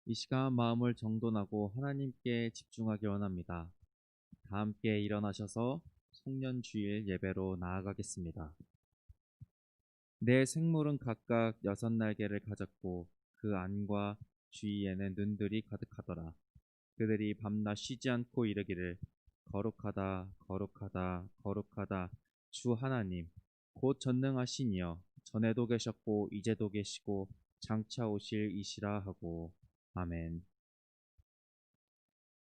이 시간 마음을 정돈하고 하나님께 집중하기 원합니다. 다 함께 일어나셔서 송년주일 예배로 나아가겠습니다. 내 생물은 각각 6날개를 가졌고 그 안과 주위에는 눈들이 가득하더라. 그들이 밤낮 쉬지 않고 이르기를 거룩하다 거룩하다 거룩하다 주 하나님 곧 전능하신 이여 전에도 계셨고 이제도 계시고 장차 오실 이시라 하고 아멘.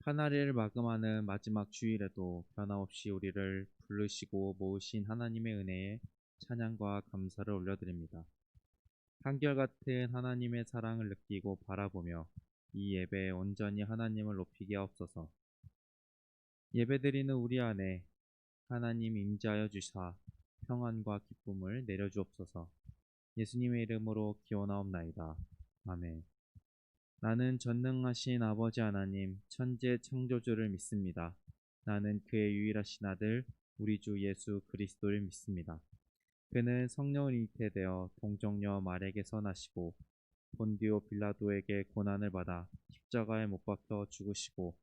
하나리를 마감하는 마지막 주일에도 변함없이 우리를 부르시고 모으신 하나님의 은혜에 찬양과 감사를 올려드립니다. 한결같은 하나님의 사랑을 느끼고 바라보며 이 예배에 온전히 하나님을 높이게 하옵소서. 예배드리는 우리 안에 하나님 임재하여 주사 평안과 기쁨을 내려주옵소서. 예수님의 이름으로 기원하옵나이다. 아멘. 나는 전능하신 아버지 하나님 천재 창조주를 믿습니다. 나는 그의 유일하신 아들 우리 주 예수 그리스도를 믿습니다. 그는 성령을 잉태되어 동정녀 마리아에게서 나시고 본디오 빌라도에게 고난을 받아 십자가에 못 박혀 죽으시고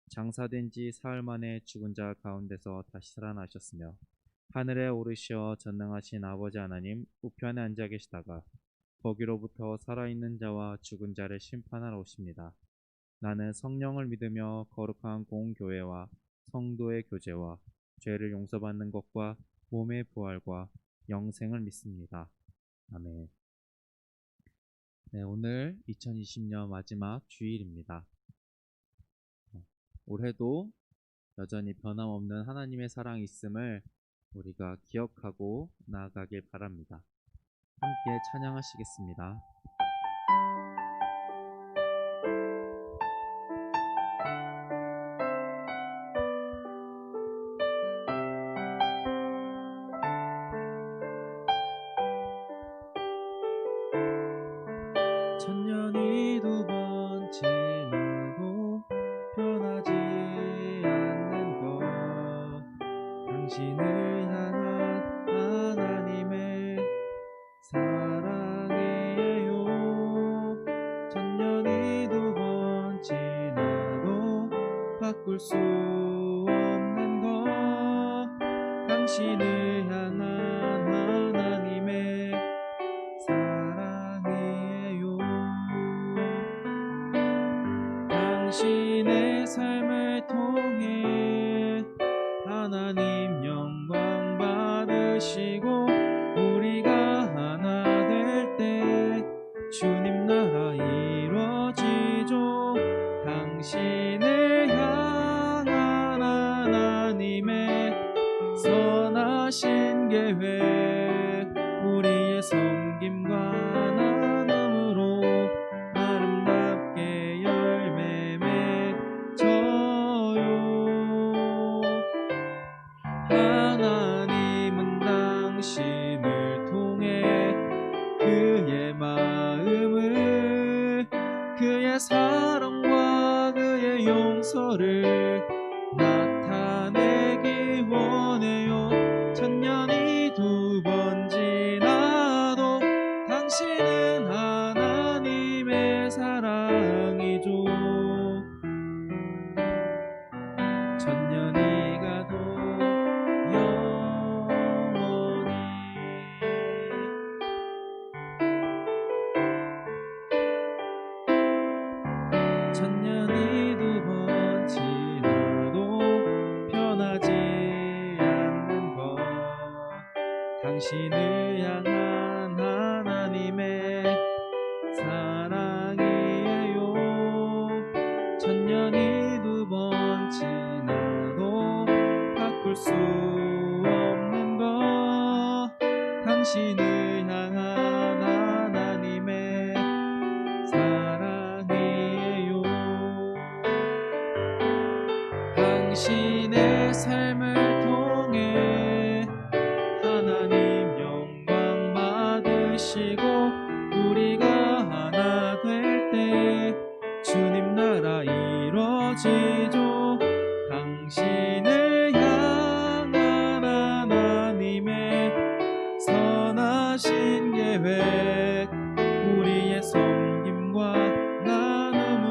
장사된 지 사흘 만에 죽은 자 가운데서 다시 살아나셨으며 하늘에 오르시어 전능하신 아버지 하나님 우편에 앉아 계시다가 거기로부터 살아있는 자와 죽은 자를 심판하러 오십니다. 나는 성령을 믿으며 거룩한 공교회와 성도의 교제와 죄를 용서받는 것과 몸의 부활과 영생을 믿습니다. 아멘. 네, 오늘 2020년 마지막 주일입니다. 올해도 여전히 변함없는 하나님의 사랑이 있음을 우리가 기억하고 나아가길 바랍니다. 함께 찬양하시겠습니다. 천년이 2번 지나도 변하지 않는 것 당신을 향한 하나님의 사랑이에요. 천년이 2번 지나도 바꿀 수 없는 것 당신을 향한 하나님의 사랑이에요. 당신의 삶을 통해 하나님 영광 받으시고 우리가 하나 될 때 주님 나라 이루어지죠. 당신을 향한 하나님의 선하신 계획 우리의 섬김과 나눔으로 아름답게 열매 맺어요. 하나님은 당신을 통해 그의 마음을 그의 사랑과 그의 용서를 나타내기 원해요. 천년이 2번 지나도 당신은 하나님의 사랑이죠. 천년이 가도 영원히 천년이 2번 지나도 변하지 않는 것 당신을 향한 하나님의 사랑이에요. 천년이 2번 지나도 바꿀 수 없는 것 당신을 향한 하나님의 사랑이에요. 당신의 삶을 통해 하나님 영광 받으시고 우리가 하나 될 때 주님 나라 이루어지죠. 당신을 향한 하나님의 선하신 계획 우리의 섬김과 나눔으로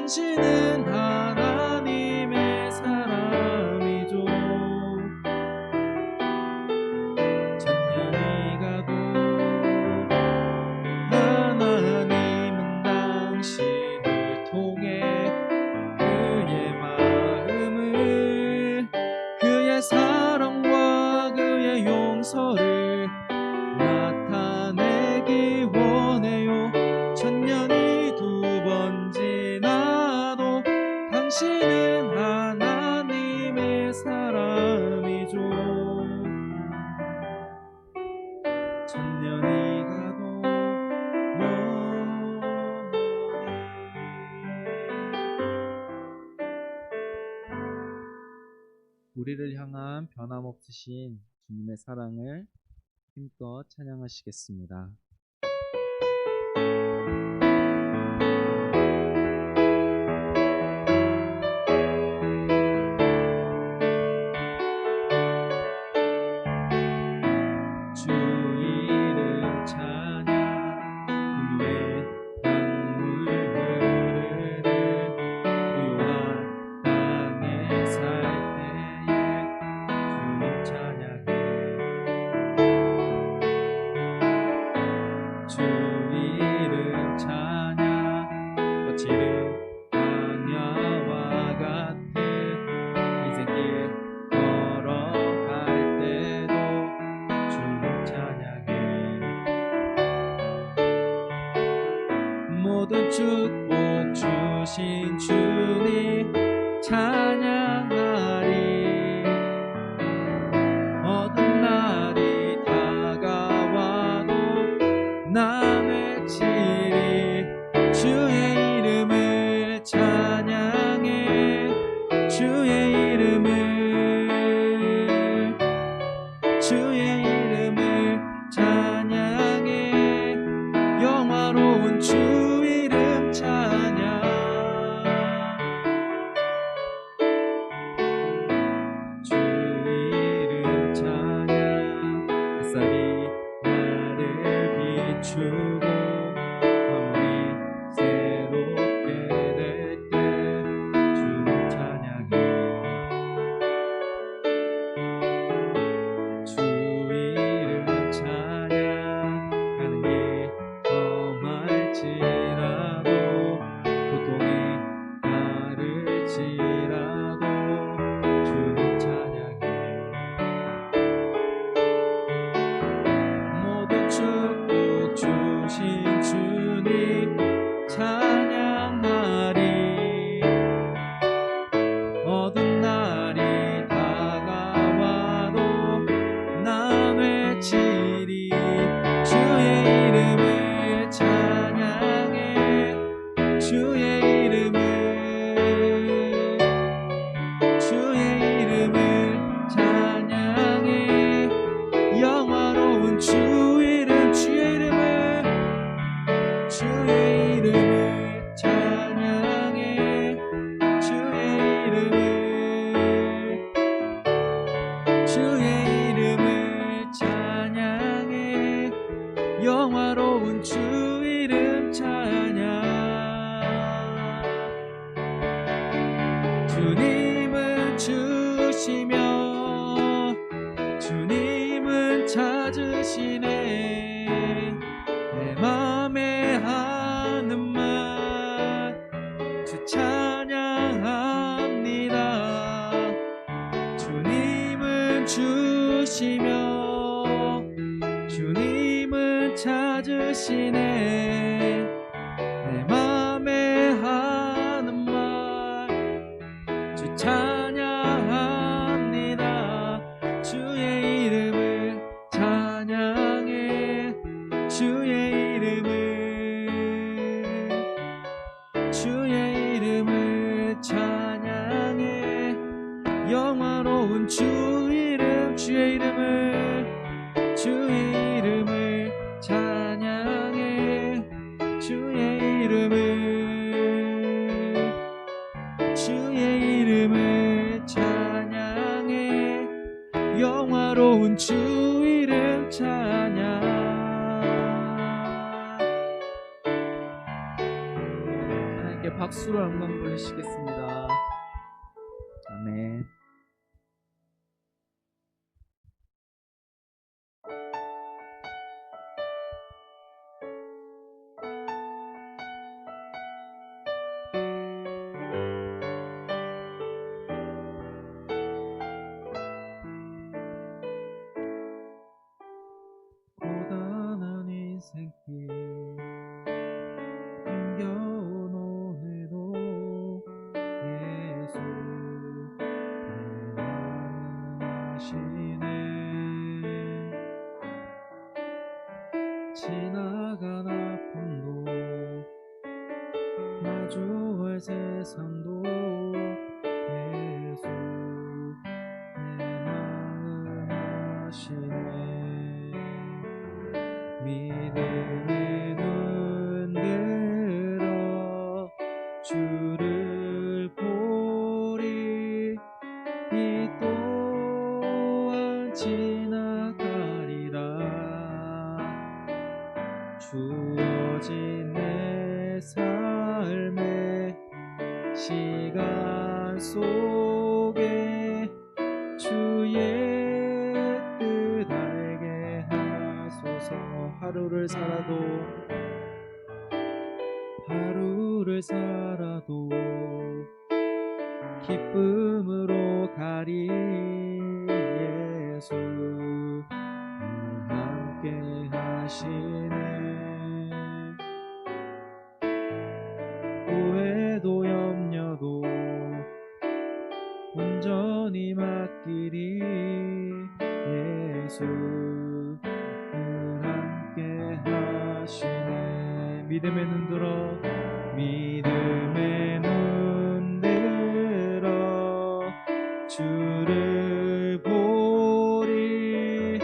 당신은 하나님의 사람이죠. 천년이 가도 하나님은 당신을 통해 그의 마음을, 그의 사랑과 그의 용서를 나타내기 원해요. 천년이 두 번 지나도 당신은 하나님의 사람이죠. 천년이 가도 영원히. 우리를 향한 변함없으신 주님의 사랑을 힘껏 찬양하시겠습니다. 주 이름 찬양, 그의 강물 흐르는 고요한 땅에 살 때에 주님 찬양해. 주 이름 찬양, 거칠은 광야와 같은 인생길 걸어갈 때도 주님 찬양해. 모든 축복 주신 주님 찬양하리. 어두운 날이 다가와도 나 외치리. 주의 이름을 찬양해. 주의 이름을, 주의 이름을 찬양해. 영화로운 주 이름 찬양. 주 이름 찬양. 햇살이 나를 비추고 화물이 새롭게 될 때 주님 찬양해. 주 이름 찬양. 가는 길 험할지라도 고통이 따를지라도 주님 찬양해. 모든 축복 주신 주님 찬양하리. 어두운 날이 다가와도 나 외치리. 주의 이름을 찬양해. 주의 이름을, 주의 이름을 찬양해. 영화로운 주 이름, 주의 이름을, 주의 이름을 찬양해. 주의 이름을, 주의 이름을 찬양해. 영화로운 주 이름 찬양. 주님은 주시며 주님은 찾으시네. 내 맘에 하는 말 주 찬양합니다. 주님은 주시며 주님은 찾으시네. 내 맘에 하는 말 주 찬양합니다. 주의 이름을 찬양해. 주의 이름을, 주의 이름을 찬양해. 영화로운 주 이름, 주의 이름을, 주의 이름을 찬양해. 주의 이름을, 주의 이름을 찬양해. 영화로운 주 이름 찬양. 박수로 영광 돌리시겠습니다. 아멘. 고단한 인생길 힘겨운 오늘도 예수 사랑하시네. 지나간 아픔도 마주할 세상도 예수 내 마음 아시네. 믿음의 눈 들어 주를 보리. 이 또한 지나가리라. 주어진 내 삶의 시간 속에 주의 뜻 알게 하소서. 하루를 살아도 기쁨으로 가리. 예수 함께 하시네. 후회도 염려도 온전히 맡기리. 예수 함께 하시네. 믿음의 눈 들어 주를 보리.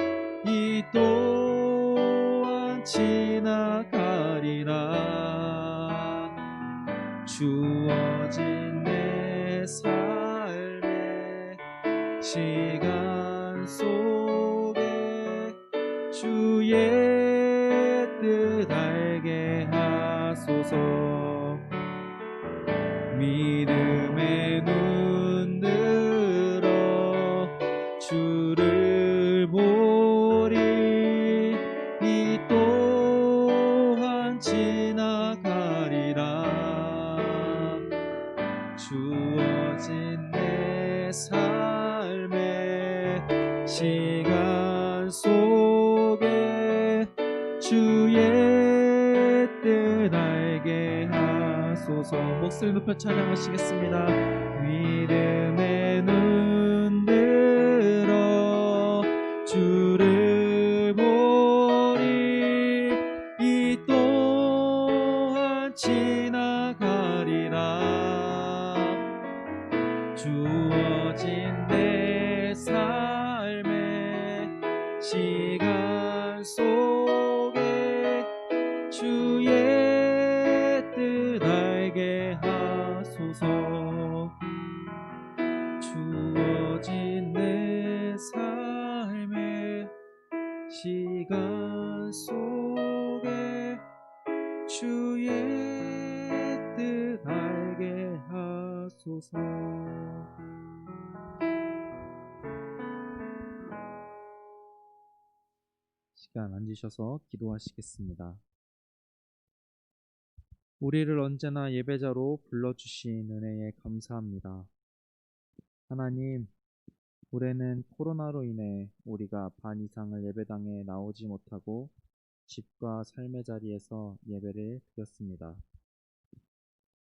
이 또한 지나가리라. 주어진 내 삶의 시간 속에 주의 뜻 알게 하소서. 믿음의 눈 들어 주를 보리. 이 또한 지나가리라. 주어진 내 삶의 시간 속에 주의 뜻 알게 하소서. 목소리 높여 찬양하시겠습니다. 믿음의 눈 들어 주를 보리. 이 또한 지나가리라. 주어진 내 삶의 시간 속에 주의 뜻 알게 하소서. 주어진 내 삶의 시간 속에 주의 뜻 알게 하소서. 시간 앉으셔서 기도하시겠습니다. 우리를 언제나 예배자로 불러주신 은혜에 감사합니다. 하나님, 올해는 코로나로 인해 우리가 반 이상을 예배당에 나오지 못하고 집과 삶의 자리에서 예배를 드렸습니다.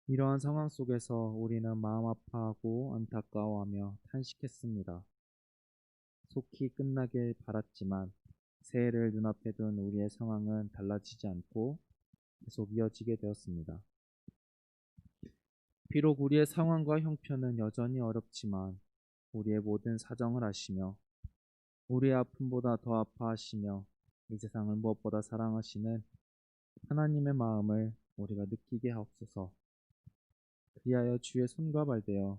이러한 상황 속에서 우리는 마음 아파하고 안타까워하며 탄식했습니다. 속히 끝나길 바랐지만 새해를 눈앞에 둔 우리의 상황은 달라지지 않고 계속 이어지게 되었습니다. 비록 우리의 상황과 형편은 여전히 어렵지만 우리의 모든 사정을 아시며 우리의 아픔보다 더 아파하시며 이 세상을 무엇보다 사랑하시는 하나님의 마음을 우리가 느끼게 하옵소서. 그리하여 주의 손과 발되어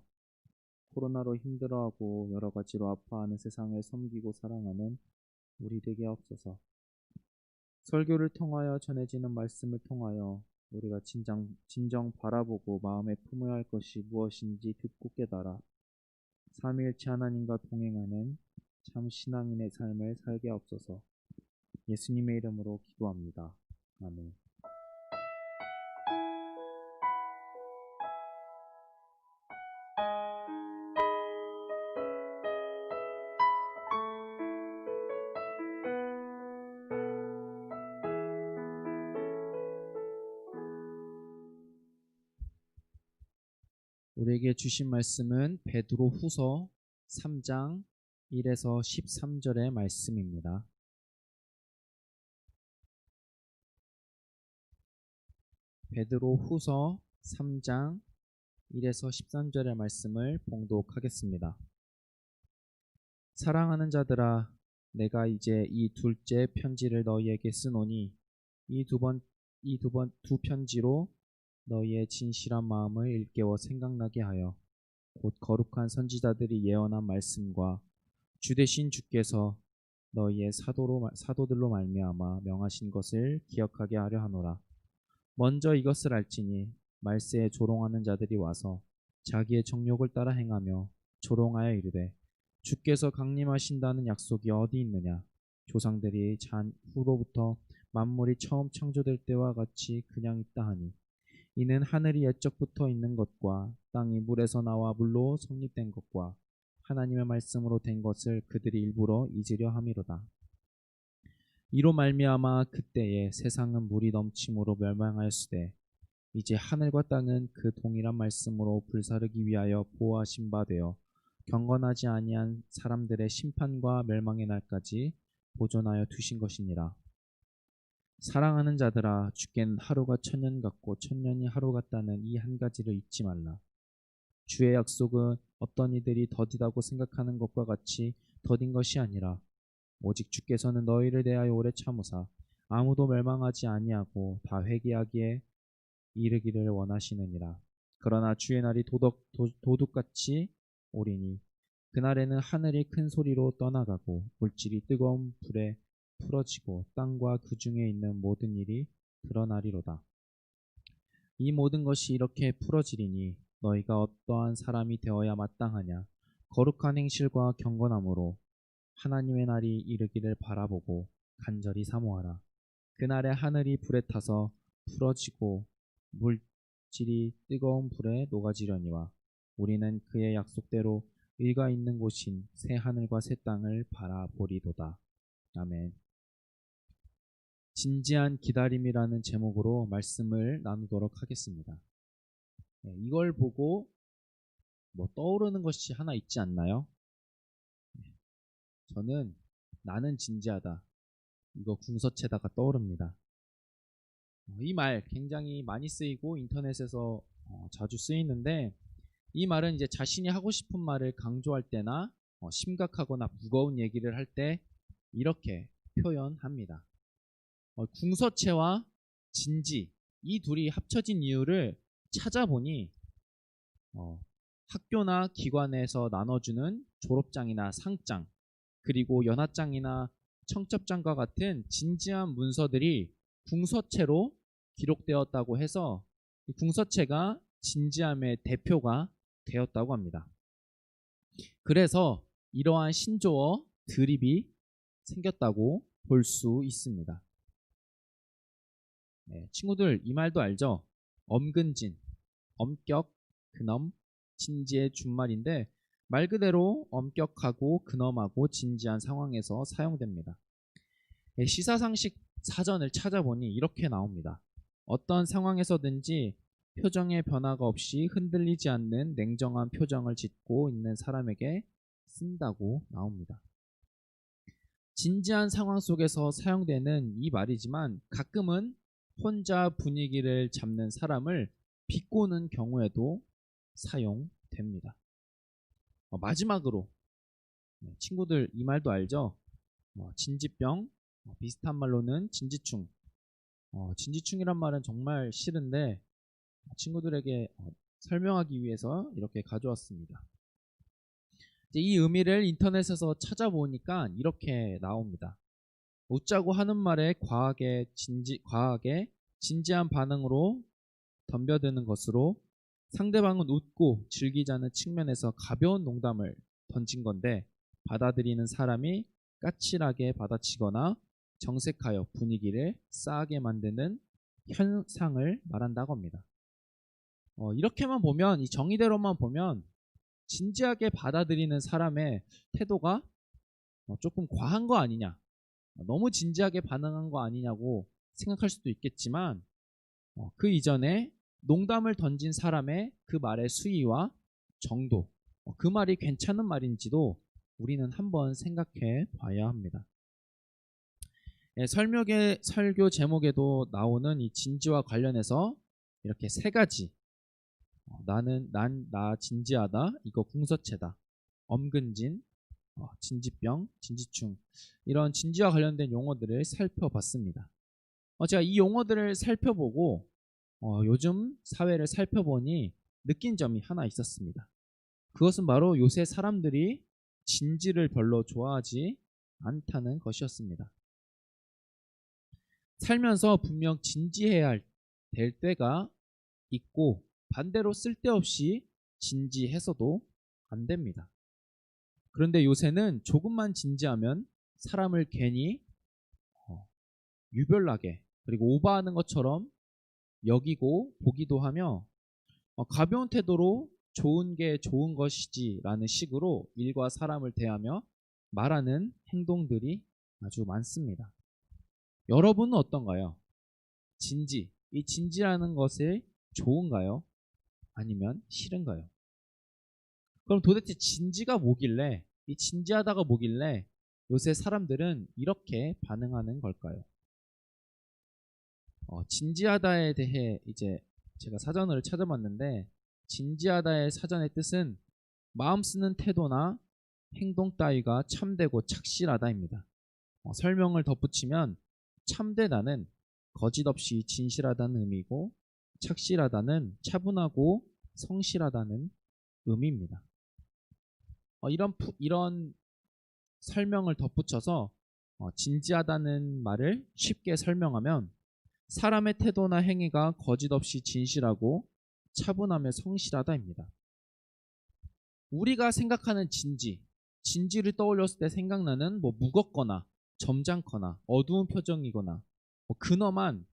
코로나로 힘들어하고 여러 가지로 아파하는 세상을 섬기고 사랑하는 우리 되게 하옵소서. 설교를 통하여 전해지는 말씀을 통하여 우리가 진정 바라보고 마음에 품어야 할 것이 무엇인지 듣고 깨달아 삼위일체 하나님과 동행하는 참 신앙인의 삶을 살게 하옵소서. 예수님의 이름으로 기도합니다. 아멘. 우리에게 주신 말씀은 베드로 후서 3장 1에서 13절의 말씀입니다. 베드로 후서 3장 1에서 13절의 말씀을 봉독하겠습니다. 사랑하는 자들아, 내가 이제 이 둘째 편지를 너희에게 쓰노니 이 두 편지로 너희의 진실한 마음을 일깨워 생각나게 하여 곧 거룩한 선지자들이 예언한 말씀과 주 되신 주께서 너희의 사도들로 말미암아 명하신 것을 기억하게 하려 하노라. 먼저 이것을 알지니 말세에 조롱하는 자들이 와서 자기의 정욕을 따라 행하며 조롱하여 이르되 주께서 강림하신다는 약속이 어디 있느냐? 조상들이 잔 후로부터 만물이 처음 창조될 때와 같이 그냥 있다 하니 이는 하늘이 옛적부터 있는 것과 땅이 물에서 나와 물로 성립된 것과 하나님의 말씀으로 된 것을 그들이 일부러 잊으려 함이로다. 이로 말미암아 그때에 세상은 물이 넘침으로 멸망하였으되 이제 하늘과 땅은 그 동일한 말씀으로 불사르기 위하여 보호하신 바 되어 경건하지 아니한 사람들의 심판과 멸망의 날까지 보존하여 두신 것이니라. 사랑하는 자들아, 주께는 하루가 천년 같고 천년이 하루 같다는 이 한 가지를 잊지 말라. 주의 약속은 어떤 이들이 더디다고 생각하는 것과 같이 더딘 것이 아니라 오직 주께서는 너희를 대하여 오래 참으사 아무도 멸망하지 아니하고 다 회개하기에 이르기를 원하시느니라. 그러나 주의 날이 도둑같이 오리니 그날에는 하늘이 큰 소리로 떠나가고 물질이 뜨거운 불에 풀어지고 땅과 그 중에 있는 모든 일이 드러나리로다. 이 모든 것이 이렇게 풀어지리니 너희가 어떠한 사람이 되어야 마땅하냐? 거룩한 행실과 경건함으로 하나님의 날이 이르기를 바라보고 간절히 사모하라. 그날에 하늘이 불에 타서 풀어지고 물질이 뜨거운 불에 녹아지려니와 우리는 그의 약속대로 의가 있는 곳인 새 하늘과 새 땅을 바라보리도다. 아멘. 진지한 기다림이라는 제목으로 말씀을 나누도록 하겠습니다. 이걸 보고 떠오르는 것이 하나 있지 않나요? 저는 나는 진지하다. 이거 궁서체다가 떠오릅니다. 이 말 굉장히 많이 쓰이고 인터넷에서 자주 쓰이는데 이 말은 이제 자신이 하고 싶은 말을 강조할 때나 심각하거나 무거운 얘기를 할 때 이렇게 표현합니다. 궁서체와 진지 이 둘이 합쳐진 이유를 찾아보니 학교나 기관에서 나눠주는 졸업장이나 상장 그리고 연하장이나 청첩장과 같은 진지한 문서들이 궁서체로 기록되었다고 해서 이 궁서체가 진지함의 대표가 되었다고 합니다. 그래서 이러한 신조어 드립이 생겼다고 볼 수 있습니다. 친구들 이 말도 알죠? 엄근진, 엄격, 근엄, 진지의 준말인데 말 그대로 엄격하고 근엄하고 진지한 상황에서 사용됩니다. 시사상식 사전을 찾아보니 이렇게 나옵니다. 어떤 상황에서든지 표정의 변화가 없이 흔들리지 않는 냉정한 표정을 짓고 있는 사람에게 쓴다고 나옵니다. 진지한 상황 속에서 사용되는 이 말이지만 가끔은 혼자 분위기를 잡는 사람을 비꼬는 경우에도 사용됩니다. 마지막으로 친구들 이 말도 알죠? 진지병, 비슷한 말로는 진지충. 진지충이란 말은 정말 싫은데 친구들에게 설명하기 위해서 이렇게 가져왔습니다. 이제 이 의미를 인터넷에서 찾아보니까 이렇게 나옵니다. 웃자고 하는 말에 과하게 진지한 반응으로 덤벼드는 것으로 상대방은 웃고 즐기자는 측면에서 가벼운 농담을 던진 건데 받아들이는 사람이 까칠하게 받아치거나 정색하여 분위기를 싸하게 만드는 현상을 말한다고 합니다. 이렇게만 보면, 이 정의대로만 보면 진지하게 받아들이는 사람의 태도가 조금 과한 거 아니냐, 너무 진지하게 반응한 거 아니냐고 생각할 수도 있겠지만 그 이전에 농담을 던진 사람의 그 말의 수위와 정도, 그 말이 괜찮은 말인지도 우리는 한번 생각해 봐야 합니다. 설교 제목에도 나오는 이 진지와 관련해서 이렇게 세 가지, 나 진지하다, 이거 궁서체다, 엄근진, 진지병, 진지충, 이런 진지와 관련된 용어들을 살펴봤습니다. 제가 이 용어들을 살펴보고 요즘 사회를 살펴보니 느낀 점이 하나 있었습니다. 그것은 바로 요새 사람들이 진지를 별로 좋아하지 않다는 것이었습니다. 살면서 분명 진지해야 될 때가 있고 반대로 쓸데없이 진지해서도 안 됩니다. 그런데 요새는 조금만 진지하면 사람을 괜히 유별나게 그리고 오버하는 것처럼 여기고 보기도 하며 가벼운 태도로 좋은 게 좋은 것이지 라는 식으로 일과 사람을 대하며 말하는 행동들이 아주 많습니다. 여러분은 어떤가요? 이 진지라는 것이 좋은가요? 아니면 싫은가요? 그럼 도대체 진지가 뭐길래, 이 진지하다가 뭐길래 요새 사람들은 이렇게 반응하는 걸까요? 진지하다에 대해 이제 제가 사전을 찾아봤는데, 진지하다의 사전의 뜻은 마음 쓰는 태도나 행동 따위가 참되고 착실하다입니다. 설명을 덧붙이면 참되다는 거짓없이 진실하다는 의미고, 착실하다는 차분하고 성실하다는 의미입니다. 이런 설명을 덧붙여서 진지하다는 말을 쉽게 설명하면 사람의 태도나 행위가 거짓없이 진실하고 차분하며 성실하다입니다. 우리가 생각하는 진지를 떠올렸을 때 생각나는 무겁거나 점잖거나 어두운 표정이거나 근엄한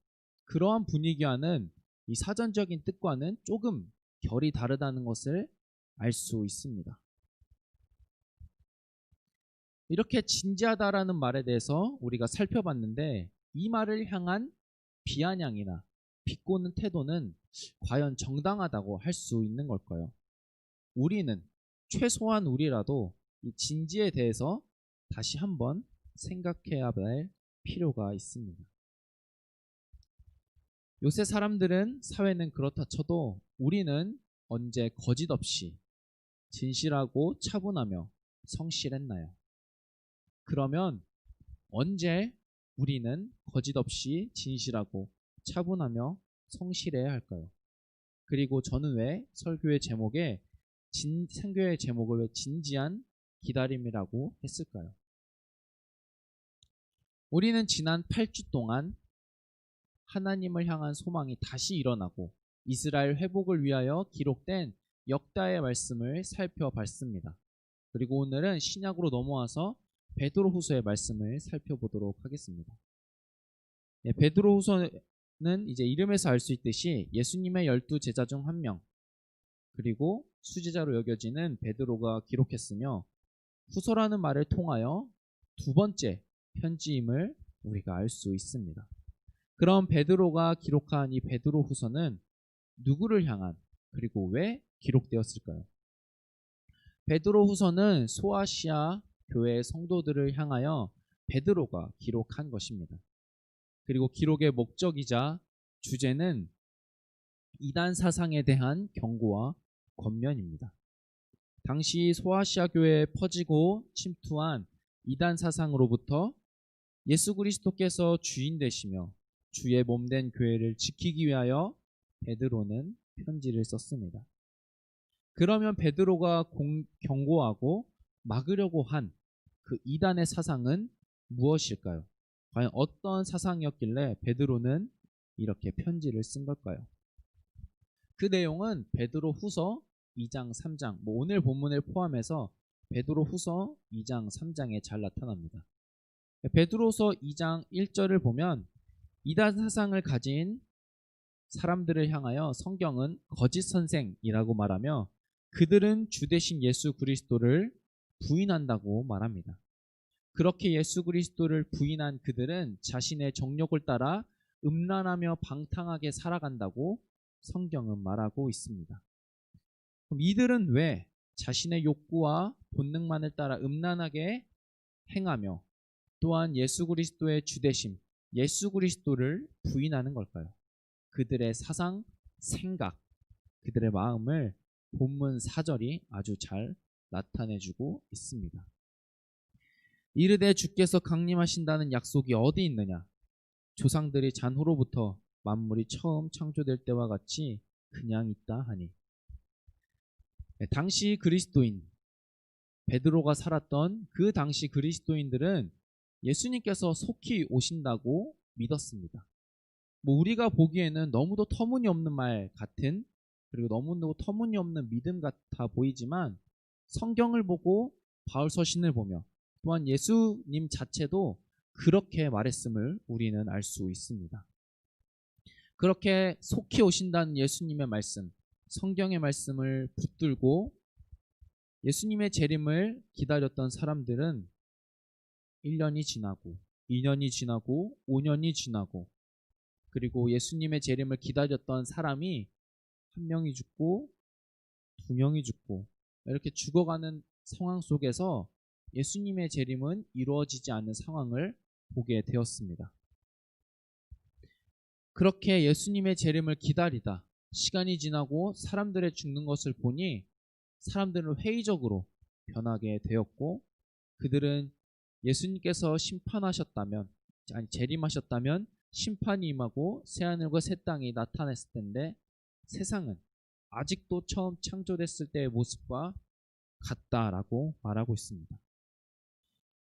그러한 분위기와는 이 사전적인 뜻과는 조금 결이 다르다는 것을 알 수 있습니다. 이렇게 진지하다라는 말에 대해서 우리가 살펴봤는데, 이 말을 향한 비아냥이나 비꼬는 태도는 과연 정당하다고 할 수 있는 걸까요? 최소한 우리라도 이 진지에 대해서 다시 한번 생각해야 할 필요가 있습니다. 요새 사회는 그렇다 쳐도 우리는 언제 거짓없이 진실하고 차분하며 성실했나요? 그러면 언제 우리는 거짓없이 진실하고 차분하며 성실해야 할까요? 그리고 저는 왜 설교의 제목을 왜 진지한 기다림이라고 했을까요? 우리는 지난 8주 동안 하나님을 향한 소망이 다시 일어나고 이스라엘 회복을 위하여 기록된 역다의 말씀을 살펴봤습니다. 그리고 오늘은 신약으로 넘어와서 베드로후서의 말씀을 살펴보도록 하겠습니다. 베드로후서는 이제 이름에서 알 수 있듯이 예수님의 12제자 중 한 명, 그리고 수제자로 여겨지는 베드로가 기록했으며 후서라는 말을 통하여 두 번째 편지임을 우리가 알 수 있습니다. 그럼 베드로가 기록한 이 베드로후서는 누구를 향한, 그리고 왜 기록되었을까요? 베드로후서는 소아시아 교회의 성도들을 향하여 베드로가 기록한 것입니다. 그리고 기록의 목적이자 주제는 이단 사상에 대한 경고와 권면입니다. 당시 소아시아 교회에 퍼지고 침투한 이단 사상으로부터 예수 그리스도께서 주인 되시며 주의 몸된 교회를 지키기 위하여 베드로는 편지를 썼습니다. 그러면 베드로가 경고하고 막으려고 한 그 이단의 사상은 무엇일까요? 과연 어떤 사상이었길래 베드로는 이렇게 편지를 쓴 걸까요? 그 내용은 베드로후서 2장, 3장, 오늘 본문을 포함해서 베드로후서 2장, 3장에 잘 나타납니다. 베드로서 2장 1절을 보면 이단 사상을 가진 사람들을 향하여 성경은 거짓 선생이라고 말하며 그들은 주 대신 예수 그리스도를 부인한다고 말합니다. 그렇게 예수 그리스도를 부인한 그들은 자신의 정욕을 따라 음란하며 방탕하게 살아간다고 성경은 말하고 있습니다. 그럼 이들은 왜 자신의 욕구와 본능만을 따라 음란하게 행하며 또한 예수 그리스도의 주되심, 예수 그리스도를 부인하는 걸까요? 그들의 사상, 생각, 그들의 마음을 본문 4절이 아주 잘 나타내주고 있습니다. 이르되 주께서 강림하신다는 약속이 어디 있느냐? 조상들이 잔후로부터 만물이 처음 창조될 때와 같이 그냥 있다 하니. 당시 그리스도인 베드로가 살았던 그 당시 그리스도인들은 예수님께서 속히 오신다고 믿었습니다. 우리가 보기에는 너무도 터무니없는 말 같은, 그리고 너무도 터무니없는 믿음 같아 보이지만 성경을 보고 바울 서신을 보며 또한 예수님 자체도 그렇게 말했음을 우리는 알 수 있습니다. 그렇게 속히 오신다는 예수님의 말씀, 성경의 말씀을 붙들고 예수님의 재림을 기다렸던 사람들은 1년이 지나고 2년이 지나고 5년이 지나고 그리고 예수님의 재림을 기다렸던 사람이 1명이 죽고 2명이 죽고 이렇게 죽어가는 상황 속에서 예수님의 재림은 이루어지지 않는 상황을 보게 되었습니다. 그렇게 예수님의 재림을 기다리다 시간이 지나고 사람들의 죽는 것을 보니 사람들은 회의적으로 변하게 되었고 그들은 예수님께서 심판하셨다면, 아니 재림하셨다면 심판이 임하고 새하늘과 새 땅이 나타났을 텐데 세상은 아직도 처음 창조됐을 때의 모습과 같다라고 말하고 있습니다.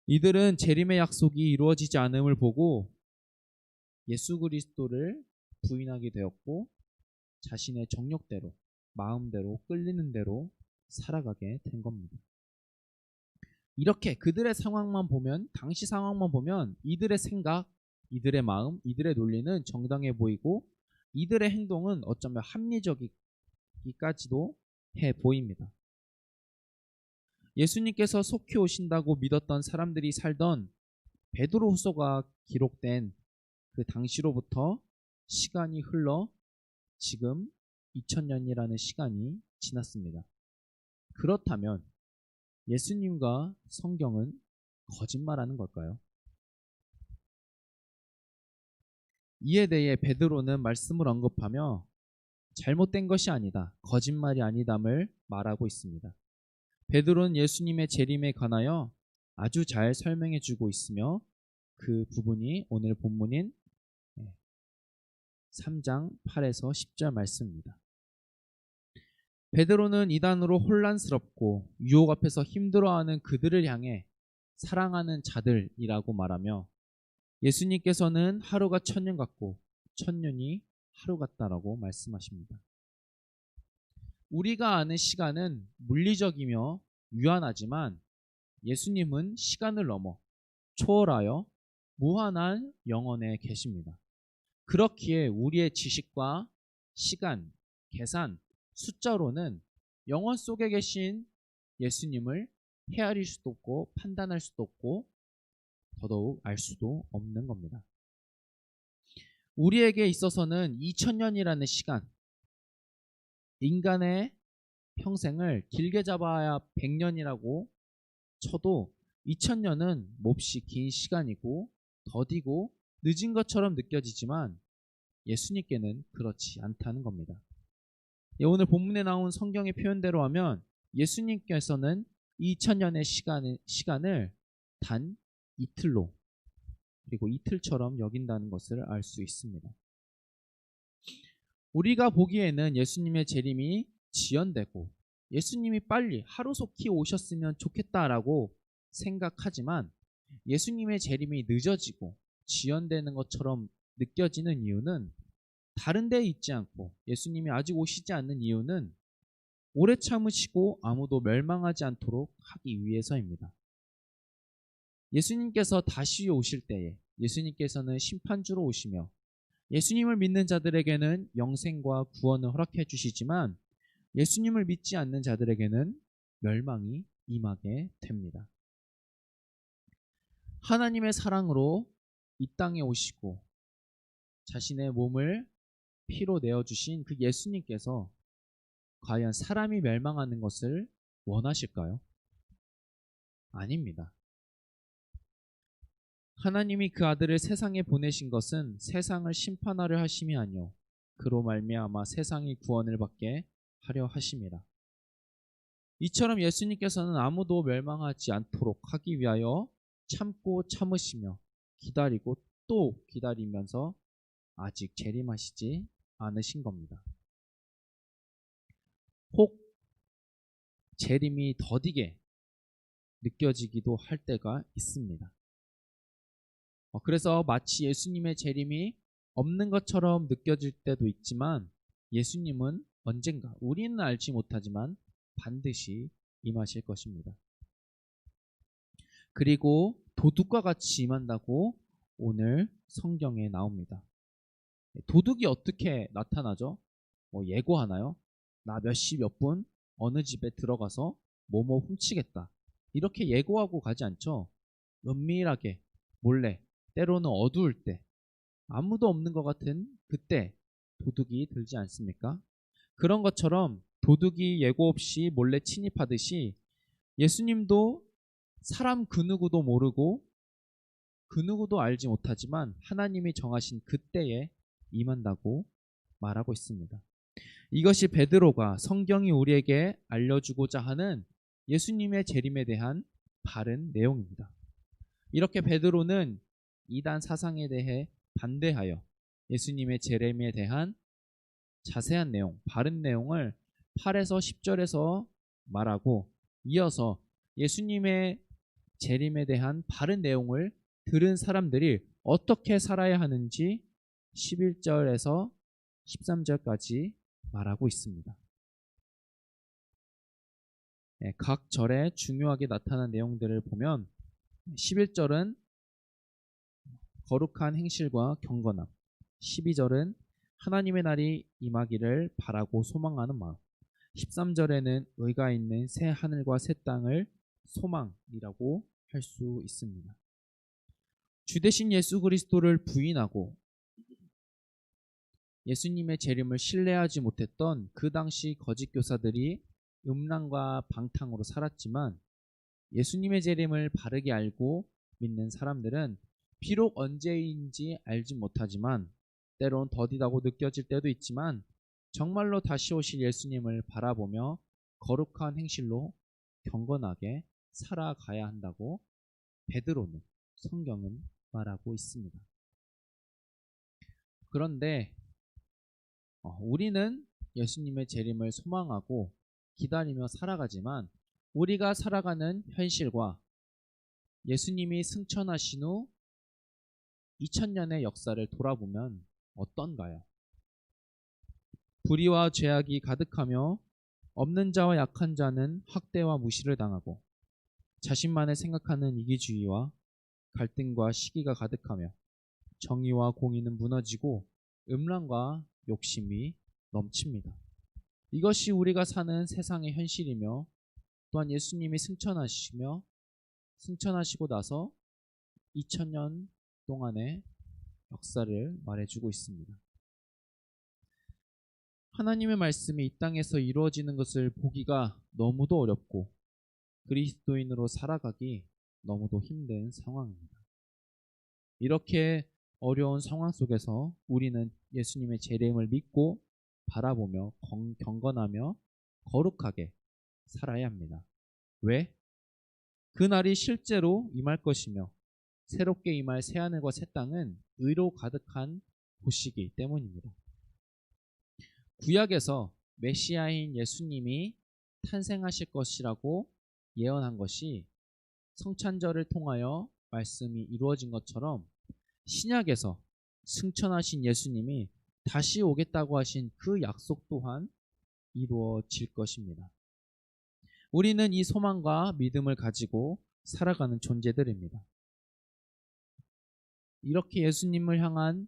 이들은 재림의 약속이 이루어지지 않음을 보고 예수 그리스도를 부인하게 되었고 자신의 정욕대로, 마음대로, 끌리는 대로 살아가게 된 겁니다. 이렇게 그들의 상황만 보면, 당시 상황만 보면 이들의 생각, 이들의 마음, 이들의 논리는 정당해 보이고 이들의 행동은 어쩌면 합리적이기까지도 해 보입니다. 예수님께서 속히 오신다고 믿었던 사람들이 살던 베드로후서가 기록된 그 당시로부터 시간이 흘러 지금 2000년이라는 시간이 지났습니다. 그렇다면 예수님과 성경은 거짓말하는 걸까요? 이에 대해 베드로는 말씀을 언급하며 잘못된 것이 아니다, 거짓말이 아니담을 말하고 있습니다. 베드로는 예수님의 재림에 관하여 아주 잘 설명해 주고 있으며 그 부분이 오늘 본문인 3장 8에서 10절 말씀입니다. 베드로는 이단으로 혼란스럽고 유혹 앞에서 힘들어하는 그들을 향해 사랑하는 자들이라고 말하며 예수님께서는 하루가 1000년 같고 1000년이 하루 같다라고 말씀하십니다. 우리가 아는 시간은 물리적이며 유한하지만 예수님은 시간을 넘어 초월하여 무한한 영원에 계십니다. 그렇기에 우리의 지식과 시간, 계산, 숫자로는 영원 속에 계신 예수님을 헤아릴 수도 없고 판단할 수도 없고 더더욱 알 수도 없는 겁니다. 우리에게 있어서는 2000년이라는 시간, 인간의 평생을 길게 잡아야 100년이라고 쳐도 2000년은 몹시 긴 시간이고 더디고 늦은 것처럼 느껴지지만 예수님께는 그렇지 않다는 겁니다. 오늘 본문에 나온 성경의 표현대로 하면 예수님께서는 2000년의 시간을 단 이틀로 그리고 이틀처럼 여긴다는 것을 알 수 있습니다. 우리가 보기에는 예수님의 재림이 지연되고 예수님이 빨리 하루속히 오셨으면 좋겠다라고 생각하지만 예수님의 재림이 늦어지고 지연되는 것처럼 느껴지는 이유는 다른 데에 있지 않고 예수님이 아직 오시지 않는 이유는 오래 참으시고 아무도 멸망하지 않도록 하기 위해서입니다. 예수님께서 다시 오실 때에 예수님께서는 심판주로 오시며 예수님을 믿는 자들에게는 영생과 구원을 허락해 주시지만 예수님을 믿지 않는 자들에게는 멸망이 임하게 됩니다. 하나님의 사랑으로 이 땅에 오시고 자신의 몸을 피로 내어주신 그 예수님께서 과연 사람이 멸망하는 것을 원하실까요? 아닙니다. 하나님이 그 아들을 세상에 보내신 것은 세상을 심판하려 하심이 아니요 그로 말미암아 세상이 구원을 받게 하려 하심이라. 이처럼 예수님께서는 아무도 멸망하지 않도록 하기 위하여 참고 참으시며 기다리고 또 기다리면서 아직 재림하시지 않으신 겁니다. 혹 재림이 더디게 느껴지기도 할 때가 있습니다. 그래서 마치 예수님의 재림이 없는 것처럼 느껴질 때도 있지만 예수님은 언젠가 우리는 알지 못하지만 반드시 임하실 것입니다. 그리고 도둑과 같이 임한다고 오늘 성경에 나옵니다. 도둑이 어떻게 나타나죠? 예고하나요? 나 몇 시 몇 분 어느 집에 들어가서 뭐뭐 훔치겠다. 이렇게 예고하고 가지 않죠. 은밀하게 몰래 때로는 어두울 때 아무도 없는 것 같은 그때 도둑이 들지 않습니까? 그런 것처럼 도둑이 예고 없이 몰래 침입하듯이 예수님도 사람 그 누구도 모르고 그 누구도 알지 못하지만 하나님이 정하신 그때에 임한다고 말하고 있습니다. 이것이 베드로가 성경이 우리에게 알려주고자 하는 예수님의 재림에 대한 바른 내용입니다. 이렇게 베드로는 이단 사상에 대해 반대하여 예수님의 재림에 대한 자세한 내용, 바른 내용을 8에서 10절에서 말하고 이어서 예수님의 재림에 대한 바른 내용을 들은 사람들이 어떻게 살아야 하는지 11절에서 13절까지 말하고 있습니다. 각 절에 중요하게 나타난 내용들을 보면 11절은 거룩한 행실과 경건함, 12절은 하나님의 날이 임하기를 바라고 소망하는 마음, 13절에는 의가 있는 새 하늘과 새 땅을 소망이라고 할 수 있습니다. 주되신 예수 그리스도를 부인하고 예수님의 재림을 신뢰하지 못했던 그 당시 거짓 교사들이 음란과 방탕으로 살았지만 예수님의 재림을 바르게 알고 믿는 사람들은 비록 언제인지 알지 못하지만 때론 더디다고 느껴질 때도 있지만 정말로 다시 오실 예수님을 바라보며 거룩한 행실로 경건하게 살아가야 한다고 베드로는 성경은 말하고 있습니다. 그런데 우리는 예수님의 재림을 소망하고 기다리며 살아가지만 우리가 살아가는 현실과 예수님이 승천하신 후 2000년의 역사를 돌아보면 어떤가요? 불의와 죄악이 가득하며 없는 자와 약한 자는 학대와 무시를 당하고 자신만을 생각하는 이기주의와 갈등과 시기가 가득하며 정의와 공의는 무너지고 음란과 욕심이 넘칩니다. 이것이 우리가 사는 세상의 현실이며 또한 예수님이 승천하시고 나서 2000년 동안의 역사를 말해주고 있습니다. 하나님의 말씀이 이 땅에서 이루어지는 것을 보기가 너무도 어렵고 그리스도인으로 살아가기 너무도 힘든 상황입니다. 이렇게 어려운 상황 속에서 우리는 예수님의 재림을 믿고 바라보며 경건하며 거룩하게 살아야 합니다. 왜? 그날이 실제로 임할 것이며 새롭게 임할 새하늘과 새 땅은 의로 가득한 곳이기 때문입니다. 구약에서 메시아인 예수님이 탄생하실 것이라고 예언한 것이 성찬절을 통하여 말씀이 이루어진 것처럼 신약에서 승천하신 예수님이 다시 오겠다고 하신 그 약속 또한 이루어질 것입니다. 우리는 이 소망과 믿음을 가지고 살아가는 존재들입니다. 이렇게 예수님을 향한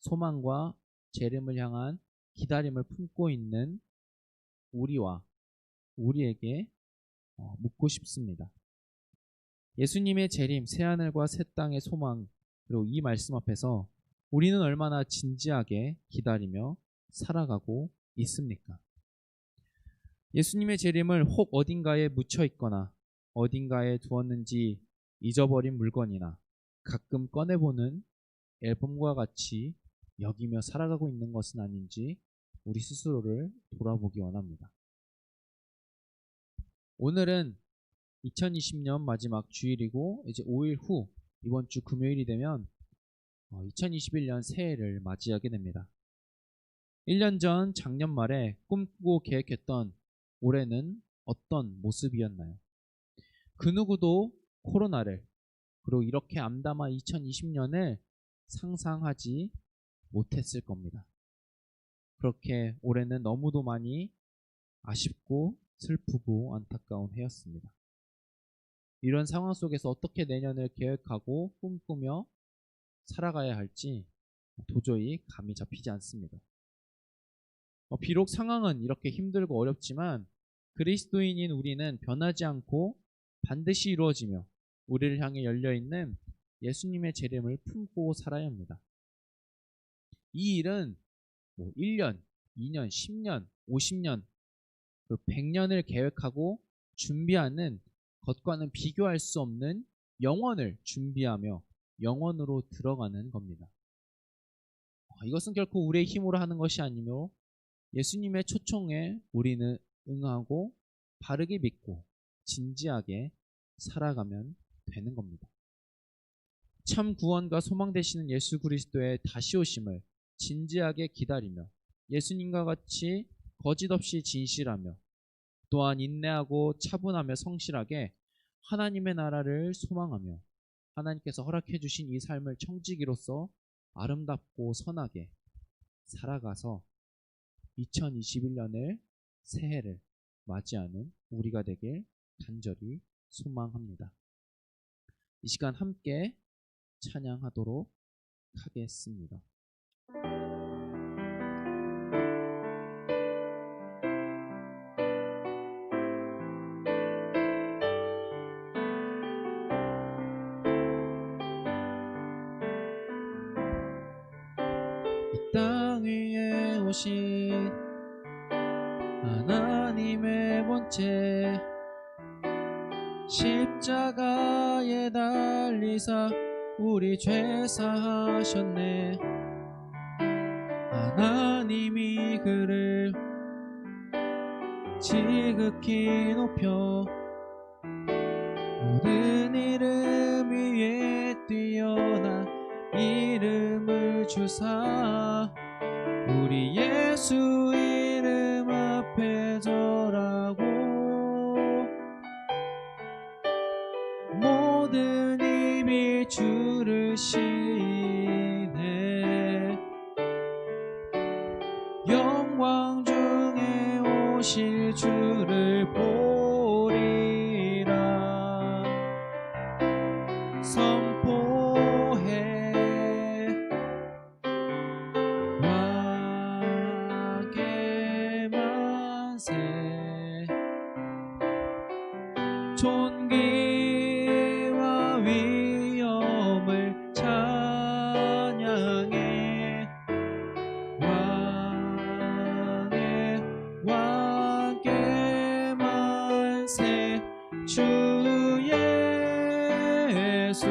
소망과 재림을 향한 기다림을 품고 있는 우리와 우리에게 묻고 싶습니다. 예수님의 재림, 새하늘과 새 땅의 소망, 그리고 이 말씀 앞에서 우리는 얼마나 진지하게 기다리며 살아가고 있습니까? 예수님의 재림을 혹 어딘가에 묻혀 있거나 어딘가에 두었는지 잊어버린 물건이나 가끔 꺼내보는 앨범과 같이 여기며 살아가고 있는 것은 아닌지 우리 스스로를 돌아보기 원합니다. 오늘은 2020년 마지막 주일이고 이제 5일 후 이번 주 금요일이 되면 2021년 새해를 맞이하게 됩니다. 1년 전 작년 말에 꿈꾸고 계획했던 올해는 어떤 모습이었나요? 그 누구도 코로나를 그리고 이렇게 암담한 2020년을 상상하지 못했을 겁니다. 그렇게 올해는 너무도 많이 아쉽고 슬프고 안타까운 해였습니다. 이런 상황 속에서 어떻게 내년을 계획하고 꿈꾸며 살아가야 할지 도저히 감이 잡히지 않습니다. 비록 상황은 이렇게 힘들고 어렵지만 그리스도인인 우리는 변하지 않고 반드시 이루어지며 우리를 향해 열려있는 예수님의 재림을 품고 살아야 합니다. 이 일은 1년, 2년, 10년, 50년, 100년을 계획하고 준비하는 것과는 비교할 수 없는 영원을 준비하며 영원으로 들어가는 겁니다. 이것은 결코 우리의 힘으로 하는 것이 아니며 예수님의 초청에 우리는 응하고 바르게 믿고 진지하게 살아가면 되는 겁니다. 참 구원과 소망 되시는 예수 그리스도의 다시 오심을 진지하게 기다리며 예수님과 같이 거짓 없이 진실하며 또한 인내하고 차분하며 성실하게 하나님의 나라를 소망하며 하나님께서 허락해 주신 이 삶을 청지기로서 아름답고 선하게 살아가서 2021년을 새해를 맞이하는 우리가 되길 간절히 소망합니다. 이 시간 함께 찬양하도록 하겠습니다. 이 땅 위에 오신 하나님의 본체 십자가에 달리사 우리 죄 사하셨네. 하나님이 그를 지극히 높여 모든 이름 위에 뛰어난 이름을 주사 우리 예수 이름 앞에 절하고 모든 입이 주를 시네. 영광 중에 오실 주를 보리라 선포해. 왕의 만세 존귀와 위엄을 찬양해. 왕의 만세 주 예수.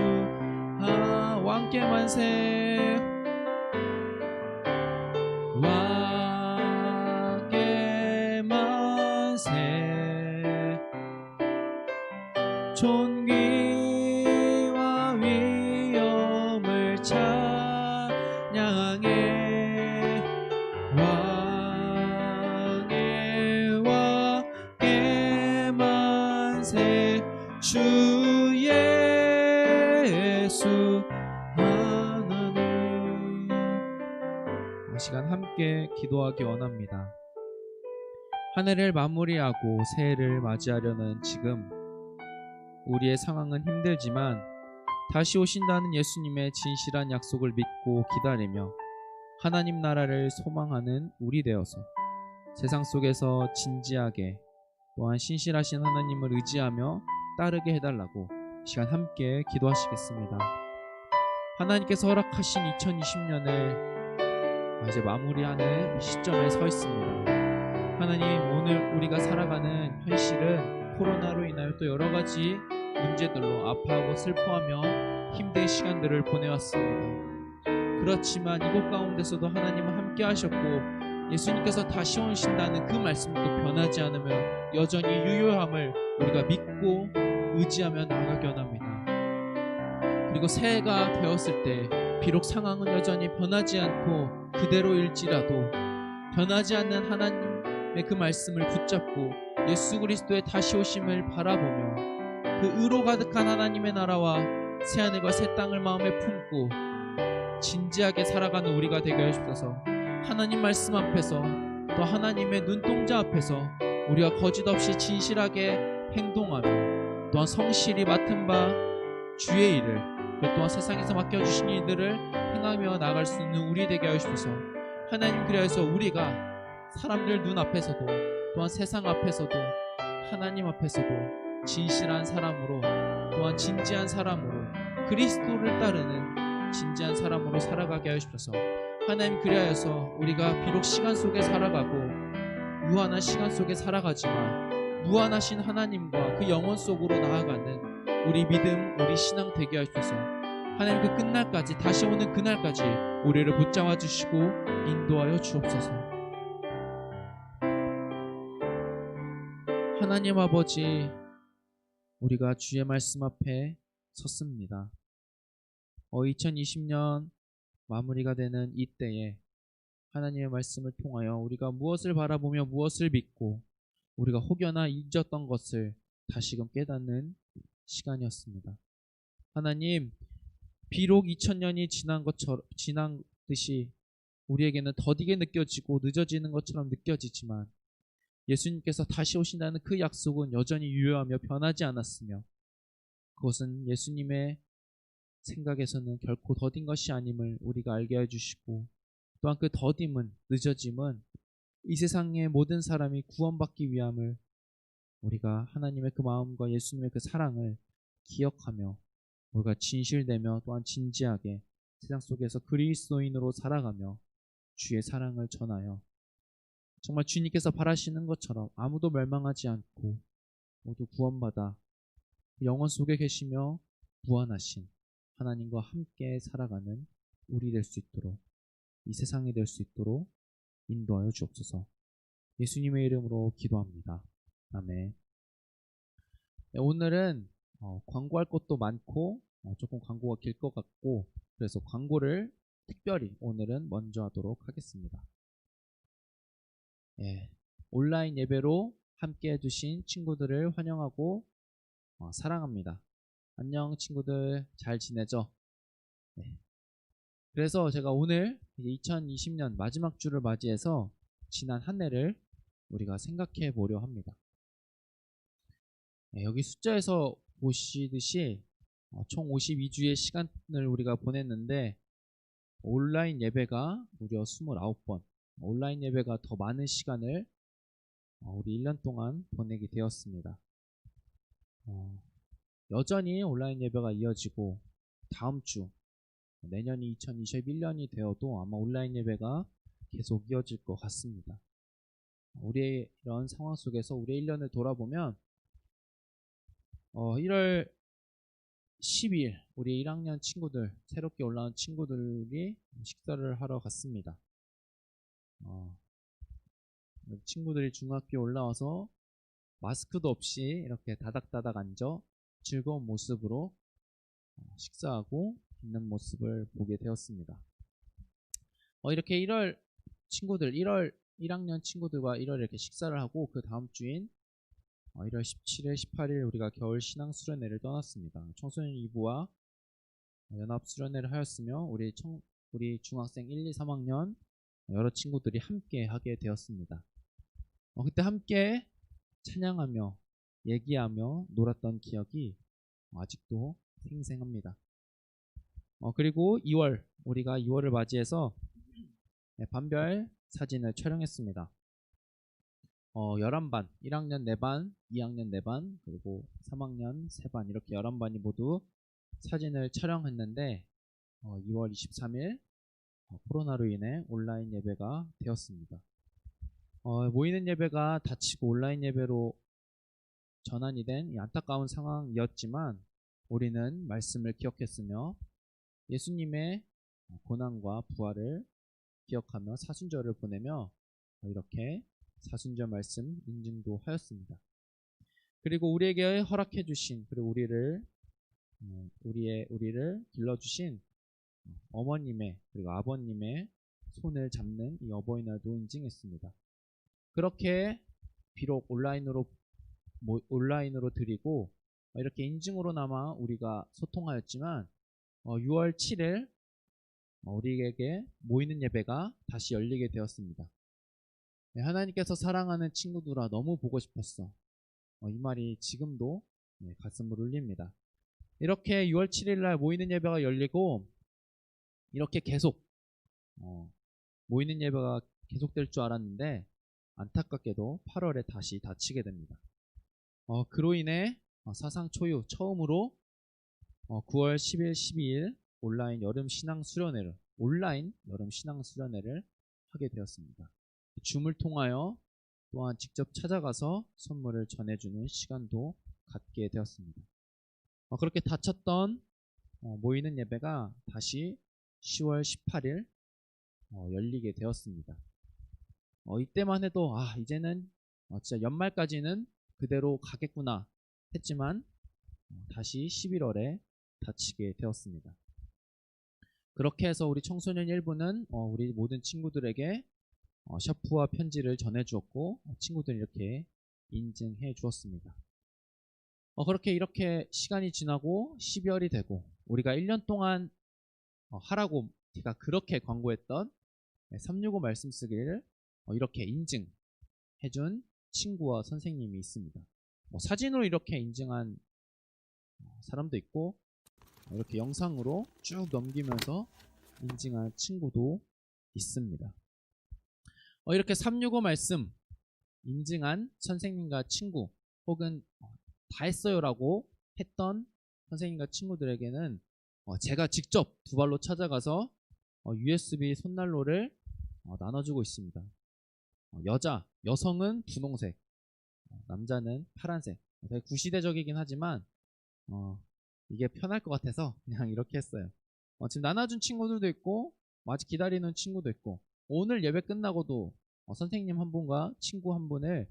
왕께 만세. 왕께 만세 존귀와 위엄을 찬양해. 왕의 만세 주 예수. 하나님 시간 함께 기도하기 원합니다. 한 해를 마무리하고 새해를 맞이하려는 지금 우리의 상황은 힘들지만 다시 오신다는 예수님의 진실한 약속을 믿고 기다리며 하나님 나라를 소망하는 우리 되어서 세상 속에서 진지하게 또한 신실하신 하나님을 의지하며 따르게 해달라고 시간 함께 기도하시겠습니다. 하나님께서 허락하신 2020년을 이제 마무리하는 이 시점에 서 있습니다. 하나님, 오늘 우리가 살아가는 현실은 코로나로 인하여 또 여러 가지 문제들로 아파하고 슬퍼하며 힘든 시간들을 보내왔습니다. 그렇지만 이곳 가운데서도 하나님은 함께 하셨고 예수님께서 다시 오신다는 그 말씀도 변하지 않으며 여전히 유효함을 우리가 믿고 의지하며 나아가기 원합니다. 그리고 새해가 되었을 때 비록 상황은 여전히 변하지 않고 그대로일지라도 변하지 않는 하나님의 그 말씀을 붙잡고 예수 그리스도의 다시 오심을 바라보며 그 의로 가득한 하나님의 나라와 새하늘과 새 땅을 마음에 품고 진지하게 살아가는 우리가 되게 하옵소서. 하나님 말씀 앞에서 또 하나님의 눈동자 앞에서 우리가 거짓없이 진실하게 행동하며 또한 성실히 맡은 바 주의 일을 또한 세상에서 맡겨주신 일들을 행하며 나아갈 수 있는 우리 되게 하옵소서. 하나님, 그리하여서 우리가 사람들 눈앞에서도 또한 세상 앞에서도 하나님 앞에서도 진실한 사람으로 또한 진지한 사람으로 그리스도를 따르는 진지한 사람으로 살아가게 하옵소서. 하나님, 그리하여서 우리가 비록 시간 속에 살아가고 유한한 시간 속에 살아가지만 무한하신 하나님과 그 영원 속으로 나아가는 우리 믿음, 우리 신앙 되게 하옵소서. 하나님, 그 끝날까지, 다시 오는 그날까지 우리를 붙잡아 주시고 인도하여 주옵소서. 하나님 아버지, 우리가 주의 말씀 앞에 섰습니다. 2020년 마무리가 되는 이때에 하나님의 말씀을 통하여 우리가 무엇을 바라보며 무엇을 믿고 우리가 혹여나 잊었던 것을 다시금 깨닫는 시간이었습니다. 하나님, 비록 2000년이 지난 듯이 우리에게는 더디게 느껴지고 늦어지는 것처럼 느껴지지만 예수님께서 다시 오신다는 그 약속은 여전히 유효하며 변하지 않았으며 그것은 예수님의 생각에서는 결코 더딘 것이 아님을 우리가 알게 해주시고 또한 그 더딤은, 늦어짐은 이 세상의 모든 사람이 구원받기 위함을 우리가 하나님의 그 마음과 예수님의 그 사랑을 기억하며 우리가 진실되며 또한 진지하게 세상 속에서 그리스도인으로 살아가며 주의 사랑을 전하여 정말 주님께서 바라시는 것처럼 아무도 멸망하지 않고 모두 구원받아 영원 속에 계시며 무한하신 하나님과 함께 살아가는 우리 될 수 있도록, 이 세상이 될 수 있도록 인도하여 주옵소서. 예수님의 이름으로 기도합니다. 아멘. 오늘은 광고할 것도 많고 조금 광고가 길 것 같고 그래서 광고를 특별히 오늘은 먼저 하도록 하겠습니다. 온라인 예배로 함께 해주신 친구들을 환영하고 사랑합니다. 안녕 친구들, 잘 지내죠? 그래서 제가 오늘 2020년 마지막 주를 맞이해서 지난 한 해를 우리가 생각해 보려 합니다. 여기 숫자에서 보시듯이 총 52주의 시간을 우리가 보냈는데 온라인 예배가 무려 29번, 온라인 예배가 더 많은 시간을 우리 1년 동안 보내게 되었습니다. 여전히 온라인 예배가 이어지고 다음 주 내년이 2021년이 되어도 아마 온라인 예배가 계속 이어질 것 같습니다. 우리의 이런 상황 속에서 우리의 1년을 돌아보면 1월 10일 우리 1학년 친구들, 새롭게 올라온 친구들이 식사를 하러 갔습니다. 친구들이 중학교에 올라와서 마스크도 없이 이렇게 다닥다닥 앉아 즐거운 모습으로 식사하고 있는 모습을 보게 되었습니다. 이렇게 1월 1학년 친구들과 1월 이렇게 식사를 하고 그 다음 주인 1월 17일, 18일 우리가 겨울 신앙 수련회를 떠났습니다. 청소년 2부와 연합 수련회를 하였으며 우리 중학생 1, 2, 3학년 여러 친구들이 함께 하게 되었습니다. 그때 함께 찬양하며 얘기하며 놀았던 기억이 아직도 생생합니다. 그리고 2월, 우리가 2월을 맞이해서 반별 사진을 촬영했습니다. 11반, 1학년 4반, 2학년 4반, 그리고 3학년 3반 이렇게 11반이 모두 사진을 촬영했는데 2월 23일 코로나로 인해 온라인 예배가 되었습니다. 모이는 예배가 닫히고 온라인 예배로 전환이 된 이 안타까운 상황이었지만 우리는 말씀을 기억했으며 예수님의 고난과 부활을 기억하며 사순절을 보내며 이렇게 사순절 말씀 인증도 하였습니다. 그리고 우리에게 허락해 주신, 그리고 우리를 길러주신 어머님의 그리고 아버님의 손을 잡는 이 어버이날도 인증했습니다. 그렇게 비록 온라인으로 드리고 이렇게 인증으로나마 우리가 소통하였지만 6월 7일 우리에게 모이는 예배가 다시 열리게 되었습니다. 하나님께서 사랑하는 친구들아 너무 보고 싶었어. 이 말이 지금도 가슴을 울립니다. 이렇게 6월 7일 날 모이는 예배가 열리고 이렇게 계속 모이는 예배가 계속될 줄 알았는데 안타깝게도 8월에 다시 닫히게 됩니다. 그로 인해 사상 초유 처음으로 9월 10일, 12일 온라인 여름 신앙 수련회를 하게 되었습니다. 줌을 통하여 또한 직접 찾아가서 선물을 전해주는 시간도 갖게 되었습니다. 그렇게 닫혔던 모이는 예배가 다시 10월 18일 열리게 되었습니다. 이때만 해도 이제는 진짜 연말까지는 그대로 가겠구나 했지만 다시 11월에 닫히게 되었습니다. 그렇게 해서 우리 청소년 일부는 우리 모든 친구들에게 셔프와 편지를 전해주었고 친구들이 이렇게 인증해 주었습니다. 그렇게 이렇게 시간이 지나고 12월이 되고 우리가 1년 동안 하라고 제가 그렇게 광고했던 365 말씀 쓰기를 이렇게 인증해준 친구와 선생님이 있습니다. 사진으로 이렇게 인증한 사람도 있고 이렇게 영상으로 쭉 넘기면서 인증한 친구도 있습니다. 이렇게 365 말씀 인증한 선생님과 친구 혹은 다 했어요 라고 했던 선생님과 친구들에게는 제가 직접 두 발로 찾아가서 USB 손난로를 나눠주고 있습니다. 여성은 분홍색, 남자는 파란색. 되게 구시대적이긴 하지만 이게 편할 것 같아서 그냥 이렇게 했어요. 지금 나눠준 친구들도 있고 아직 기다리는 친구도 있고 오늘 예배 끝나고도 선생님 한 분과 친구 한 분을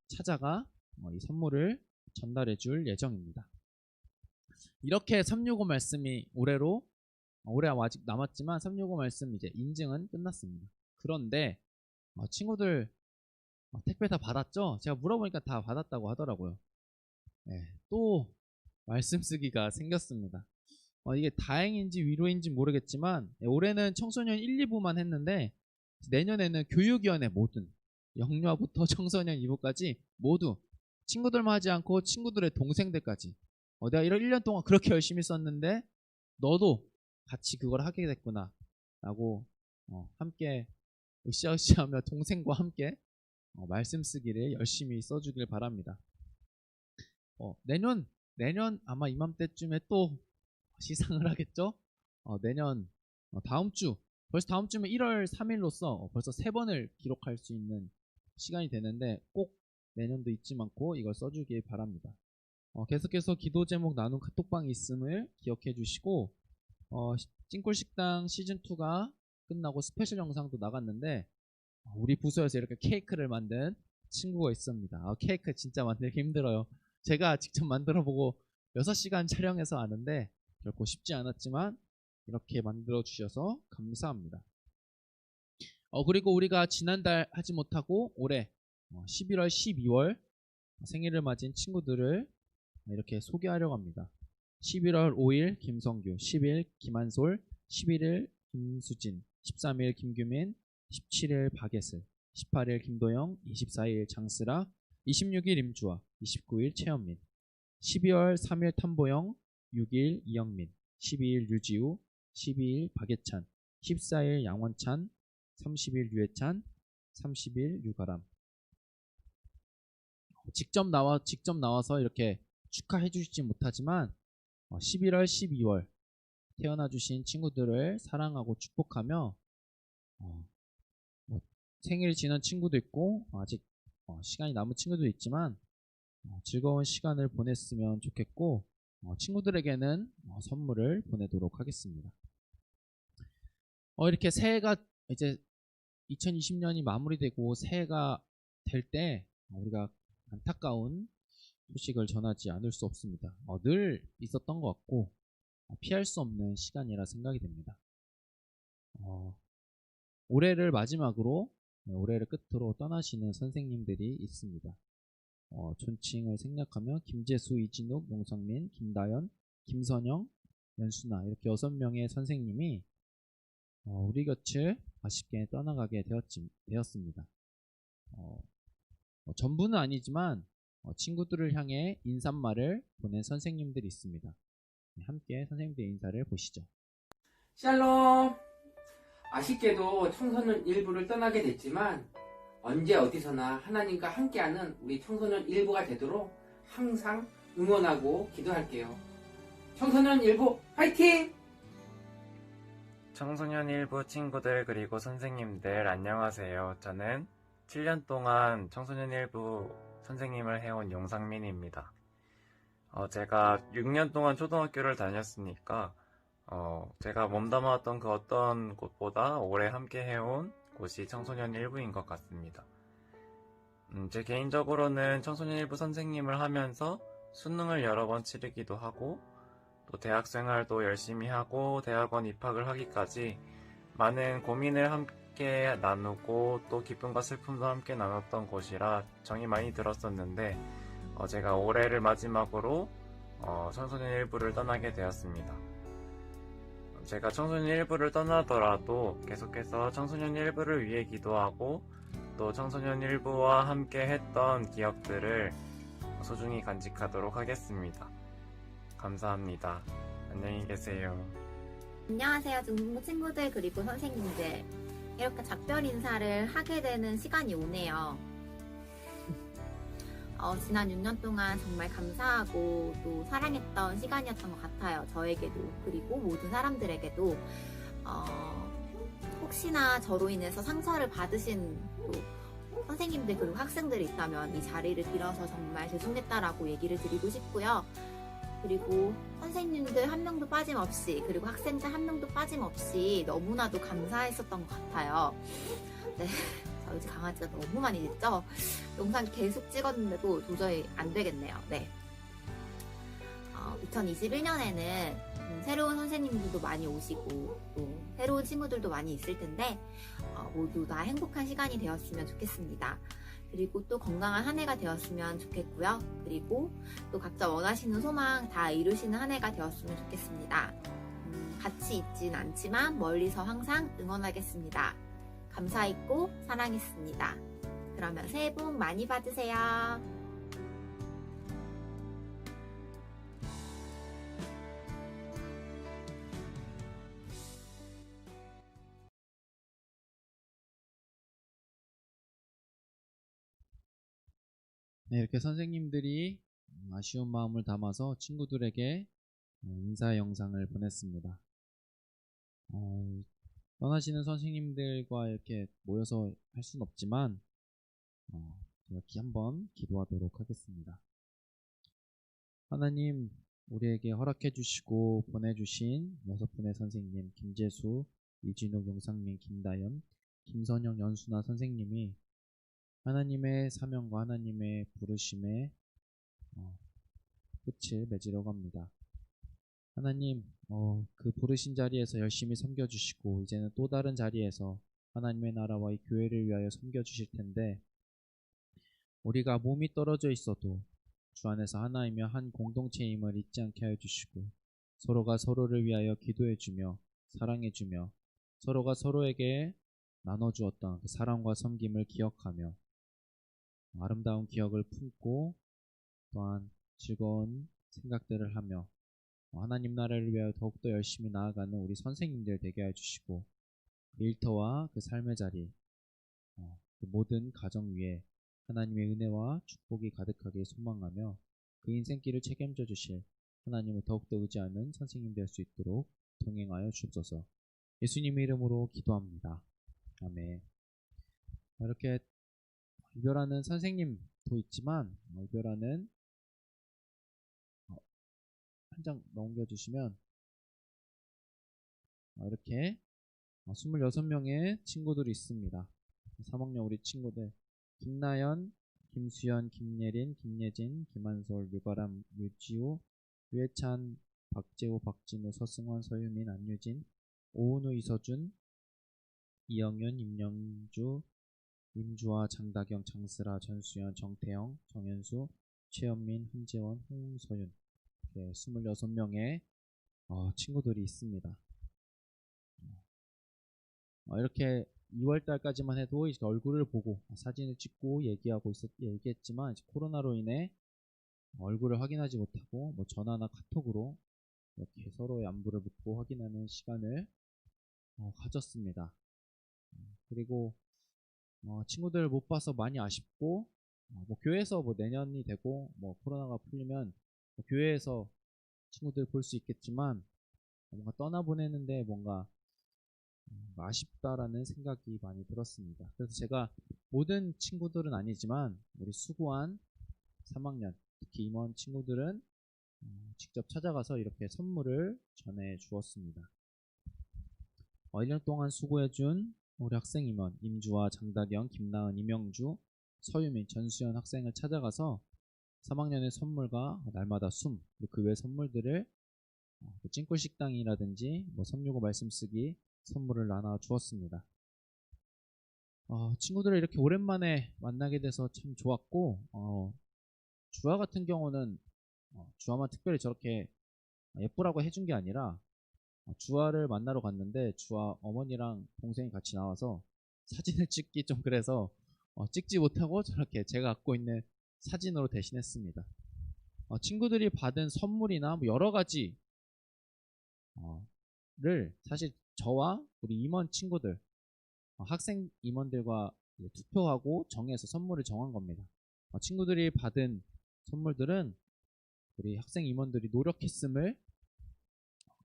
찾아가 이 선물을 전달해 줄 예정입니다. 이렇게 365 말씀이 올해 아직 남았지만 365 말씀 이제 인증은 끝났습니다. 그런데 친구들 택배 다 받았죠? 제가 물어보니까 다 받았다고 하더라고요. 또 말씀 쓰기가 생겼습니다. 이게 다행인지 위로인지 모르겠지만 올해는 청소년 1, 2부만 했는데 내년에는 교육위원회 모든 영유아부터 청소년 2부까지 모두 친구들만 하지 않고 친구들의 동생들까지 내가 1년 동안 그렇게 열심히 썼는데 너도 같이 그걸 하게 됐구나 라고 함께 으쌰으쌰하며 동생과 함께 말씀 쓰기를 열심히 써주길 바랍니다. 내년 아마 이맘때쯤에 또 시상을 하겠죠? 내년 벌써 다음 주면 1월 3일로서 벌써 3번을 기록할 수 있는 시간이 되는데 꼭 내년도 잊지 않고 이걸 써주길 바랍니다. 계속해서 기도 제목 나눈 카톡방이 있음을 기억해 주시고 찐꿀식당 시즌2가 끝나고 스페셜 영상도 나갔는데 우리 부서에서 이렇게 케이크를 만든 친구가 있습니다. 케이크 진짜 만들기 힘들어요. 제가 직접 만들어보고 6시간 촬영해서 아는데 결코 쉽지 않았지만 이렇게 만들어 주셔서 감사합니다. 그리고 우리가 지난달 하지 못하고 올해 11월, 12월 생일을 맞은 친구들을 이렇게 소개하려고 합니다. 11월 5일 김성규, 10일 김한솔, 11일 김수진, 13일 김규민, 17일 박예슬, 18일 김도영, 24일 장스라, 26일 임주아, 29일 최현민, 12월 3일 탐보영, 6일 이영민, 12일 유지우, 12일 박예찬, 14일 양원찬, 30일 유해찬, 30일 유가람. 직접 나와서 이렇게 축하해 주시지 못하지만 11월, 12월 태어나 주신 친구들을 사랑하고 축복하며 뭐 생일 지난 친구도 있고 아직 시간이 남은 친구도 있지만 즐거운 시간을 보냈으면 좋겠고 친구들에게는 선물을 보내도록 하겠습니다. 이렇게 새해가 이제 2020년이 마무리되고 새해가 될 때 우리가 안타까운 소식을 전하지 않을 수 없습니다. 늘 있었던 것 같고 피할 수 없는 시간이라 생각이 됩니다. 올해를 마지막으로 올해를 끝으로 떠나시는 선생님들이 있습니다. 존칭을 생략하며 김재수, 이진욱, 용성민, 김다연, 김선영, 연순아 이렇게 6명의 선생님이 우리 곁을 아쉽게 떠나가게 되었습니다. 전부는 아니지만 친구들을 향해 인사말을 보낸 선생님들이 있습니다. 함께 선생님들의 인사를 보시죠. 샬롬! 아쉽게도 청소년 일부를 떠나게 됐지만 언제 어디서나 하나님과 함께하는 우리 청소년 일부가 되도록 항상 응원하고 기도할게요. 청소년 일부 화이팅! 청소년 일부 친구들 그리고 선생님들 안녕하세요. 저는 7년 동안 청소년 일부 선생님을 해온 용상민입니다. 제가 6년 동안 초등학교를 다녔으니까 제가 몸담았던 그 어떤 곳보다 오래 함께 해온 곳이 청소년 일부인 것 같습니다. 제 개인적으로는 청소년 일부 선생님을 하면서 수능을 여러 번 치르기도 하고 또 대학생활도 열심히 하고 대학원 입학을 하기까지 많은 고민을 함께 나누고 또 기쁨과 슬픔도 함께 나눴던 곳이라 정이 많이 들었었는데 제가 올해를 마지막으로 청소년 일부를 떠나게 되었습니다. 제가 청소년 일부를 떠나더라도 계속해서 청소년 일부를 위해 기도하고 또 청소년 일부와 함께 했던 기억들을 소중히 간직하도록 하겠습니다. 감사합니다. 안녕히 계세요. 안녕하세요, 중등부 친구들 그리고 선생님들. 이렇게 작별 인사를 하게 되는 시간이 오네요. 지난 6년 동안 정말 감사하고 또 사랑했던 시간이었던 것 같아요. 저에게도 그리고 모든 사람들에게도 혹시나 저로 인해서 상처를 받으신 또 선생님들 그리고 학생들이 있다면 이 자리를 빌어서 정말 죄송했다라고 얘기를 드리고 싶고요. 그리고 선생님들 한 명도 빠짐없이 그리고 학생들 한 명도 빠짐없이 너무나도 감사했었던 것 같아요. 네, 저희 집 강아지가 너무 많이 짖죠? 영상 계속 찍었는데도 도저히 안 되겠네요. 네. 2021년에는 새로운 선생님들도 많이 오시고 또 새로운 친구들도 많이 있을 텐데 모두 다 행복한 시간이 되었으면 좋겠습니다. 그리고 또 건강한 한 해가 되었으면 좋겠고요. 그리고 또 각자 원하시는 소망 다 이루시는 한 해가 되었으면 좋겠습니다. 같이 있진 않지만 멀리서 항상 응원하겠습니다. 감사했고 사랑했습니다. 그러면 새해 복 많이 받으세요. 네, 이렇게 선생님들이 아쉬운 마음을 담아서 친구들에게 인사 영상을 보냈습니다. 떠나시는 선생님들과 이렇게 모여서 할 수는 없지만 이렇게 한번 기도하도록 하겠습니다. 하나님, 우리에게 허락해 주시고 보내주신 6분의 선생님 김재수, 이진욱, 용상민, 김다연, 김선영, 연순아 선생님이 하나님의 사명과 하나님의 부르심에 끝을 맺으려고 합니다. 하나님, 그 부르신 자리에서 열심히 섬겨주시고 이제는 또 다른 자리에서 하나님의 나라와 이 교회를 위하여 섬겨주실 텐데 우리가 몸이 떨어져 있어도 주 안에서 하나이며 한 공동체임을 잊지 않게 하여 주시고 서로가 서로를 위하여 기도해주며 사랑해주며 서로가 서로에게 나눠주었던 그 사랑과 섬김을 기억하며 아름다운 기억을 품고 또한 즐거운 생각들을 하며 하나님 나라를 위하여 더욱더 열심히 나아가는 우리 선생님들 되게 해주시고 그 일터와 그 삶의 자리 그 모든 가정 위에 하나님의 은혜와 축복이 가득하게 소망하며 그 인생길을 책임져 주실 하나님을 더욱더 의지하는 선생님 될 수 있도록 동행하여 주옵소서. 예수님의 이름으로 기도합니다. 아멘. 이렇게 이별하는 선생님도 있지만 이별하는 한 장 넘겨주시면 이렇게 26명의 친구들이 있습니다. 3학년 우리 친구들 김나연, 김수연, 김예린, 김예진, 김한솔, 류가람, 류지우, 유해찬, 박재호, 박진우, 서승원, 서유민, 안유진, 오은우, 이서준, 이영윤, 임영주, 임주아, 장다경, 장슬아, 전수연, 정태영, 정현수, 최현민, 한재원, 홍서윤 26명의 친구들이 있습니다. 이렇게 2월달까지만 해도 이제 얼굴을 보고 사진을 찍고 얘기했지만 이제 코로나로 인해 얼굴을 확인하지 못하고 전화나 카톡으로 이렇게 서로의 안부를 묻고 확인하는 시간을 가졌습니다. 그리고 친구들 못 봐서 많이 아쉽고 교회에서 내년이 되고 코로나가 풀리면 교회에서 친구들 볼 수 있겠지만 뭔가 떠나보내는데 뭔가 아쉽다라는 생각이 많이 들었습니다. 그래서 제가 모든 친구들은 아니지만 우리 수고한 3학년 특히 임원 친구들은 직접 찾아가서 이렇게 선물을 전해 주었습니다. 1년 동안 수고해준 우리 학생 임원 임주아, 장다경, 김나은, 임영주, 서유민, 전수연 학생을 찾아가서 3학년의 선물과 날마다 그 외 선물들을 찐꿀 식당이라든지 365 말씀 쓰기 선물을 나눠 주었습니다. 친구들을 이렇게 오랜만에 만나게 돼서 참 좋았고 주아 같은 경우는 주아만 특별히 저렇게 예쁘라고 해준 게 아니라 주아를 만나러 갔는데 주아 어머니랑 동생이 같이 나와서 사진을 찍기 좀 그래서 찍지 못하고 저렇게 제가 갖고 있는 사진으로 대신했습니다. 친구들이 받은 선물이나 여러 가지를 사실 저와 우리 임원 친구들 학생 임원들과 투표하고 정해서 선물을 정한 겁니다. 친구들이 받은 선물들은 우리 학생 임원들이 노력했음을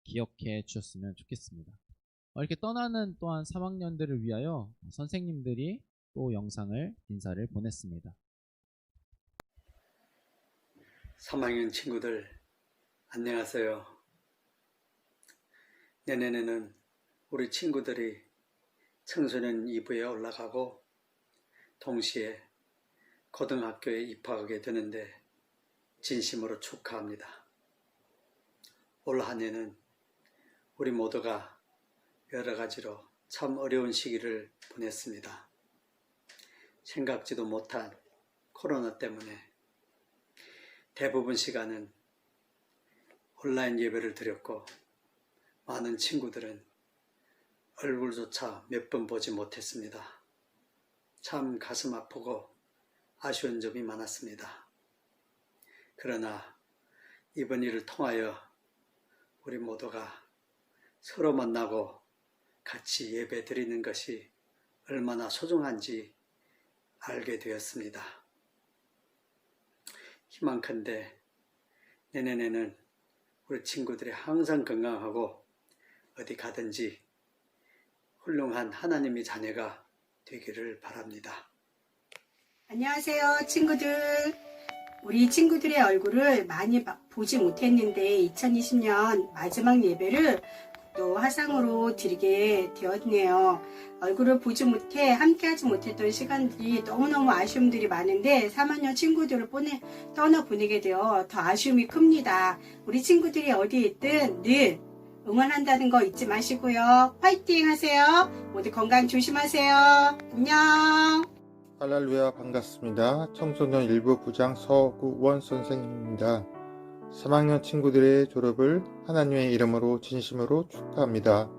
기억해 주셨으면 좋겠습니다. 이렇게 떠나는 또한 3학년들을 위하여 선생님들이 또 인사를 보냈습니다. 3학년 친구들 안녕하세요. 내년에는 우리 친구들이 청소년 2부에 올라가고 동시에 고등학교에 입학하게 되는데 진심으로 축하합니다. 올 한 해는 우리 모두가 여러 가지로 참 어려운 시기를 보냈습니다. 생각지도 못한 코로나 때문에 대부분 시간은 온라인 예배를 드렸고 많은 친구들은 얼굴조차 몇 번 보지 못했습니다. 참 가슴 아프고 아쉬운 점이 많았습니다. 그러나 이번 일을 통하여 우리 모두가 서로 만나고 같이 예배 드리는 것이 얼마나 소중한지 알게 되었습니다. 희망컨대 내년에는 우리 친구들이 항상 건강하고 어디 가든지 훌륭한 하나님의 자녀가 되기를 바랍니다. 안녕하세요, 친구들. 우리 친구들의 얼굴을 많이 보지 못했는데 2020년 마지막 예배를 또 화상으로 드리게 되었네요. 얼굴을 보지 못해 함께하지 못했던 시간들이 너무너무 아쉬움들이 많은데 3학년 친구들을 떠나보내게 되어 더 아쉬움이 큽니다. 우리 친구들이 어디에 있든 늘 응원한다는 거 잊지 마시고요. 화이팅 하세요. 모두 건강 조심하세요. 안녕. 할렐루야, 반갑습니다. 청소년 일부 부장 서구원 선생님입니다. 3학년 친구들의 졸업을 하나님의 이름으로 진심으로 축하합니다.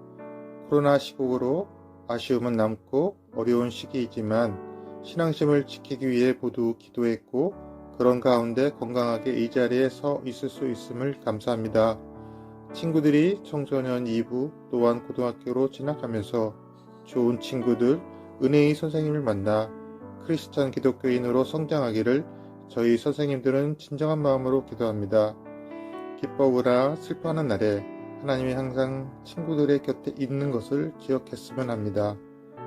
코로나 시국으로 아쉬움은 남고 어려운 시기이지만 신앙심을 지키기 위해 모두 기도했고 그런 가운데 건강하게 이 자리에 서 있을 수 있음을 감사합니다. 친구들이 청소년 2부 또한 고등학교로 진학하면서 좋은 친구들, 은혜의 선생님을 만나 크리스찬 기독교인으로 성장하기를 저희 선생님들은 진정한 마음으로 기도합니다. 기뻐하거나 슬퍼하는 날에 하나님이 항상 친구들의 곁에 있는 것을 기억했으면 합니다.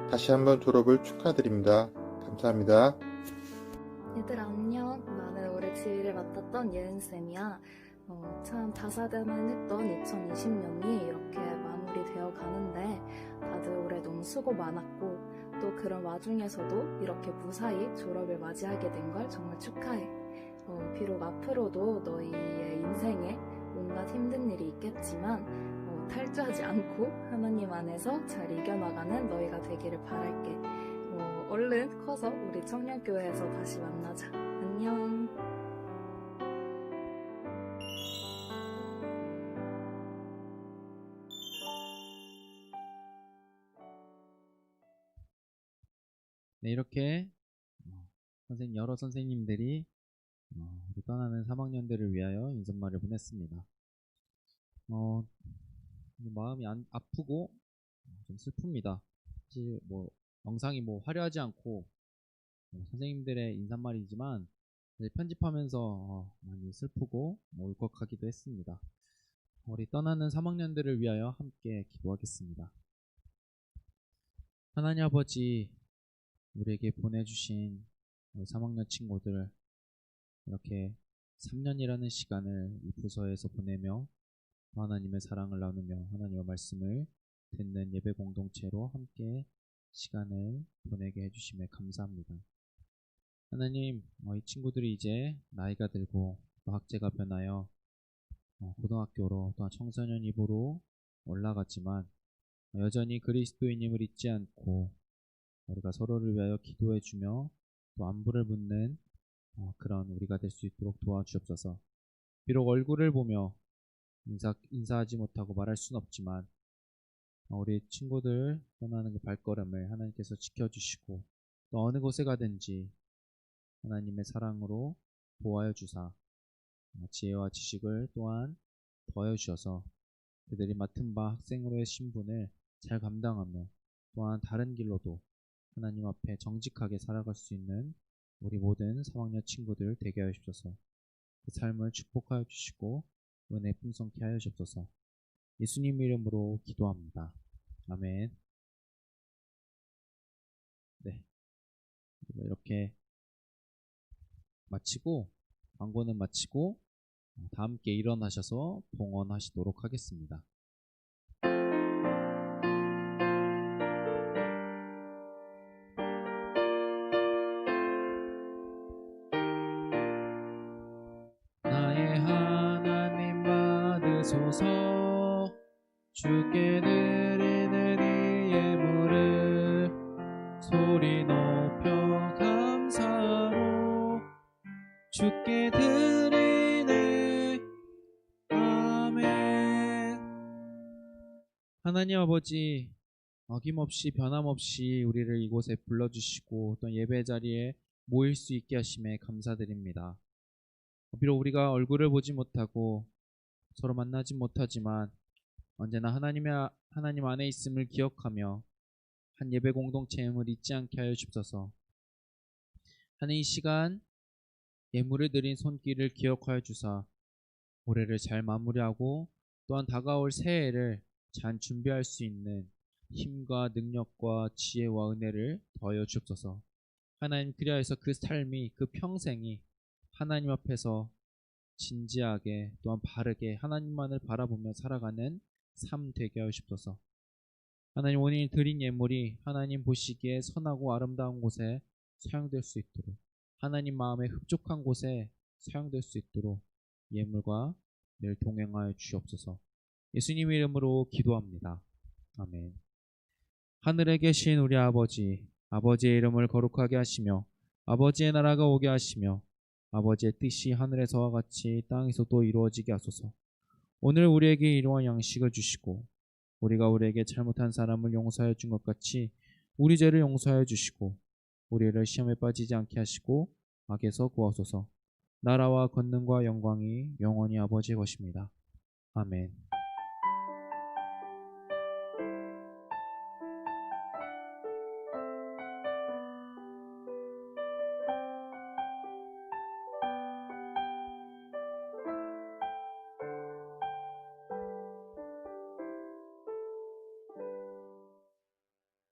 다시 한번 졸업을 축하드립니다. 감사합니다. 얘들아 안녕. 나는 올해 지휘를 맡았던 예은쌤이야. 참 다사다난했던 2020년이 이렇게 마무리되어 가는데 다들 올해 너무 수고 많았고 또 그런 와중에서도 이렇게 무사히 졸업을 맞이하게 된 걸 정말 축하해. 비록 앞으로도 너희의 인생에 온갖 힘든 일이 있겠지만 탈주하지 않고 하나님 안에서 잘 이겨나가는 너희가 되기를 바랄게. 얼른 커서 우리 청년교회에서 다시 만나자. 안녕. 네, 이렇게 여러 선생님들이 우리 떠나는 3학년들을 위하여 인사말을 보냈습니다. 마음이 아프고 좀 슬픕니다. 사실 영상이 화려하지 않고 선생님들의 인사말이지만 편집하면서 많이 슬프고 울컥하기도 했습니다. 우리 떠나는 3학년들을 위하여 함께 기도하겠습니다. 하나님 아버지, 우리에게 보내주신 우리 3학년 친구들 이렇게 3년이라는 시간을 이 부서에서 보내며 하나님의 사랑을 나누며 하나님의 말씀을 듣는 예배 공동체로 함께 시간을 보내게 해주심에 감사합니다. 하나님, 이 친구들이 이제 나이가 들고 또 학제가 변하여 고등학교로 또한 청소년 2부로 올라갔지만 여전히 그리스도인임을 잊지 않고 우리가 서로를 위하여 기도해주며 또 안부를 묻는 그런 우리가 될 수 있도록 도와주옵소서. 비록 얼굴을 보며 인사하지 못하고 말할 수는 없지만 우리 친구들 떠나는 그 발걸음을 하나님께서 지켜주시고 또 어느 곳에 가든지 하나님의 사랑으로 보호하여 주사 지혜와 지식을 또한 더해 주셔서 그들이 맡은 바 학생으로의 신분을 잘 감당하며 또한 다른 길로도 하나님 앞에 정직하게 살아갈 수 있는 우리 모든 3학년 친구들 되게 하여 주셔서 그 삶을 축복하여 주시고 은혜 풍성케 하여 주옵소서. 예수님 이름으로 기도합니다. 아멘. 네, 이렇게 마치고 광고는 마치고 다 함께 일어나셔서 봉헌하시도록 하겠습니다. 나의 하나님 받으소서. 주께 드리는 이 예물을 소리 높여 감사로 주께 드리네. 아멘. 하나님 아버지, 어김없이 변함없이 우리를 이곳에 불러주시고 또 예배 자리에 모일 수 있게 하심에 감사드립니다. 비록 우리가 얼굴을 보지 못하고 서로 만나지 못하지만 언제나 하나님 안에 있음을 기억하며 한 예배 공동체임을 잊지 않게 하여 주옵소서. 하는 이 시간 예물을 드린 손길을 기억하여 주사 올해를 잘 마무리하고 또한 다가올 새해를 잘 준비할 수 있는 힘과 능력과 지혜와 은혜를 더하여 주옵소서. 하나님, 그리하여서 그 삶이, 그 평생이 하나님 앞에서 진지하게 또한 바르게 하나님만을 바라보며 살아가는 삶 되게 하여 주옵소서. 하나님, 오늘 드린 예물이 하나님 보시기에 선하고 아름다운 곳에 사용될 수 있도록, 하나님 마음에 흡족한 곳에 사용될 수 있도록 예물과 늘 동행하여 주옵소서. 예수님 이름으로 기도합니다. 아멘. 하늘에 계신 우리 아버지, 아버지의 이름을 거룩하게 하시며 아버지의 나라가 오게 하시며 아버지의 뜻이 하늘에서와 같이 땅에서도 이루어지게 하소서. 오늘 우리에게 일용할 양식을 주시고 우리가 우리에게 잘못한 사람을 용서하여 준 것 같이 우리 죄를 용서하여 주시고 우리를 시험에 빠지지 않게 하시고 악에서 구하소서. 나라와 권능과 영광이 영원히 아버지의 것입니다. 아멘.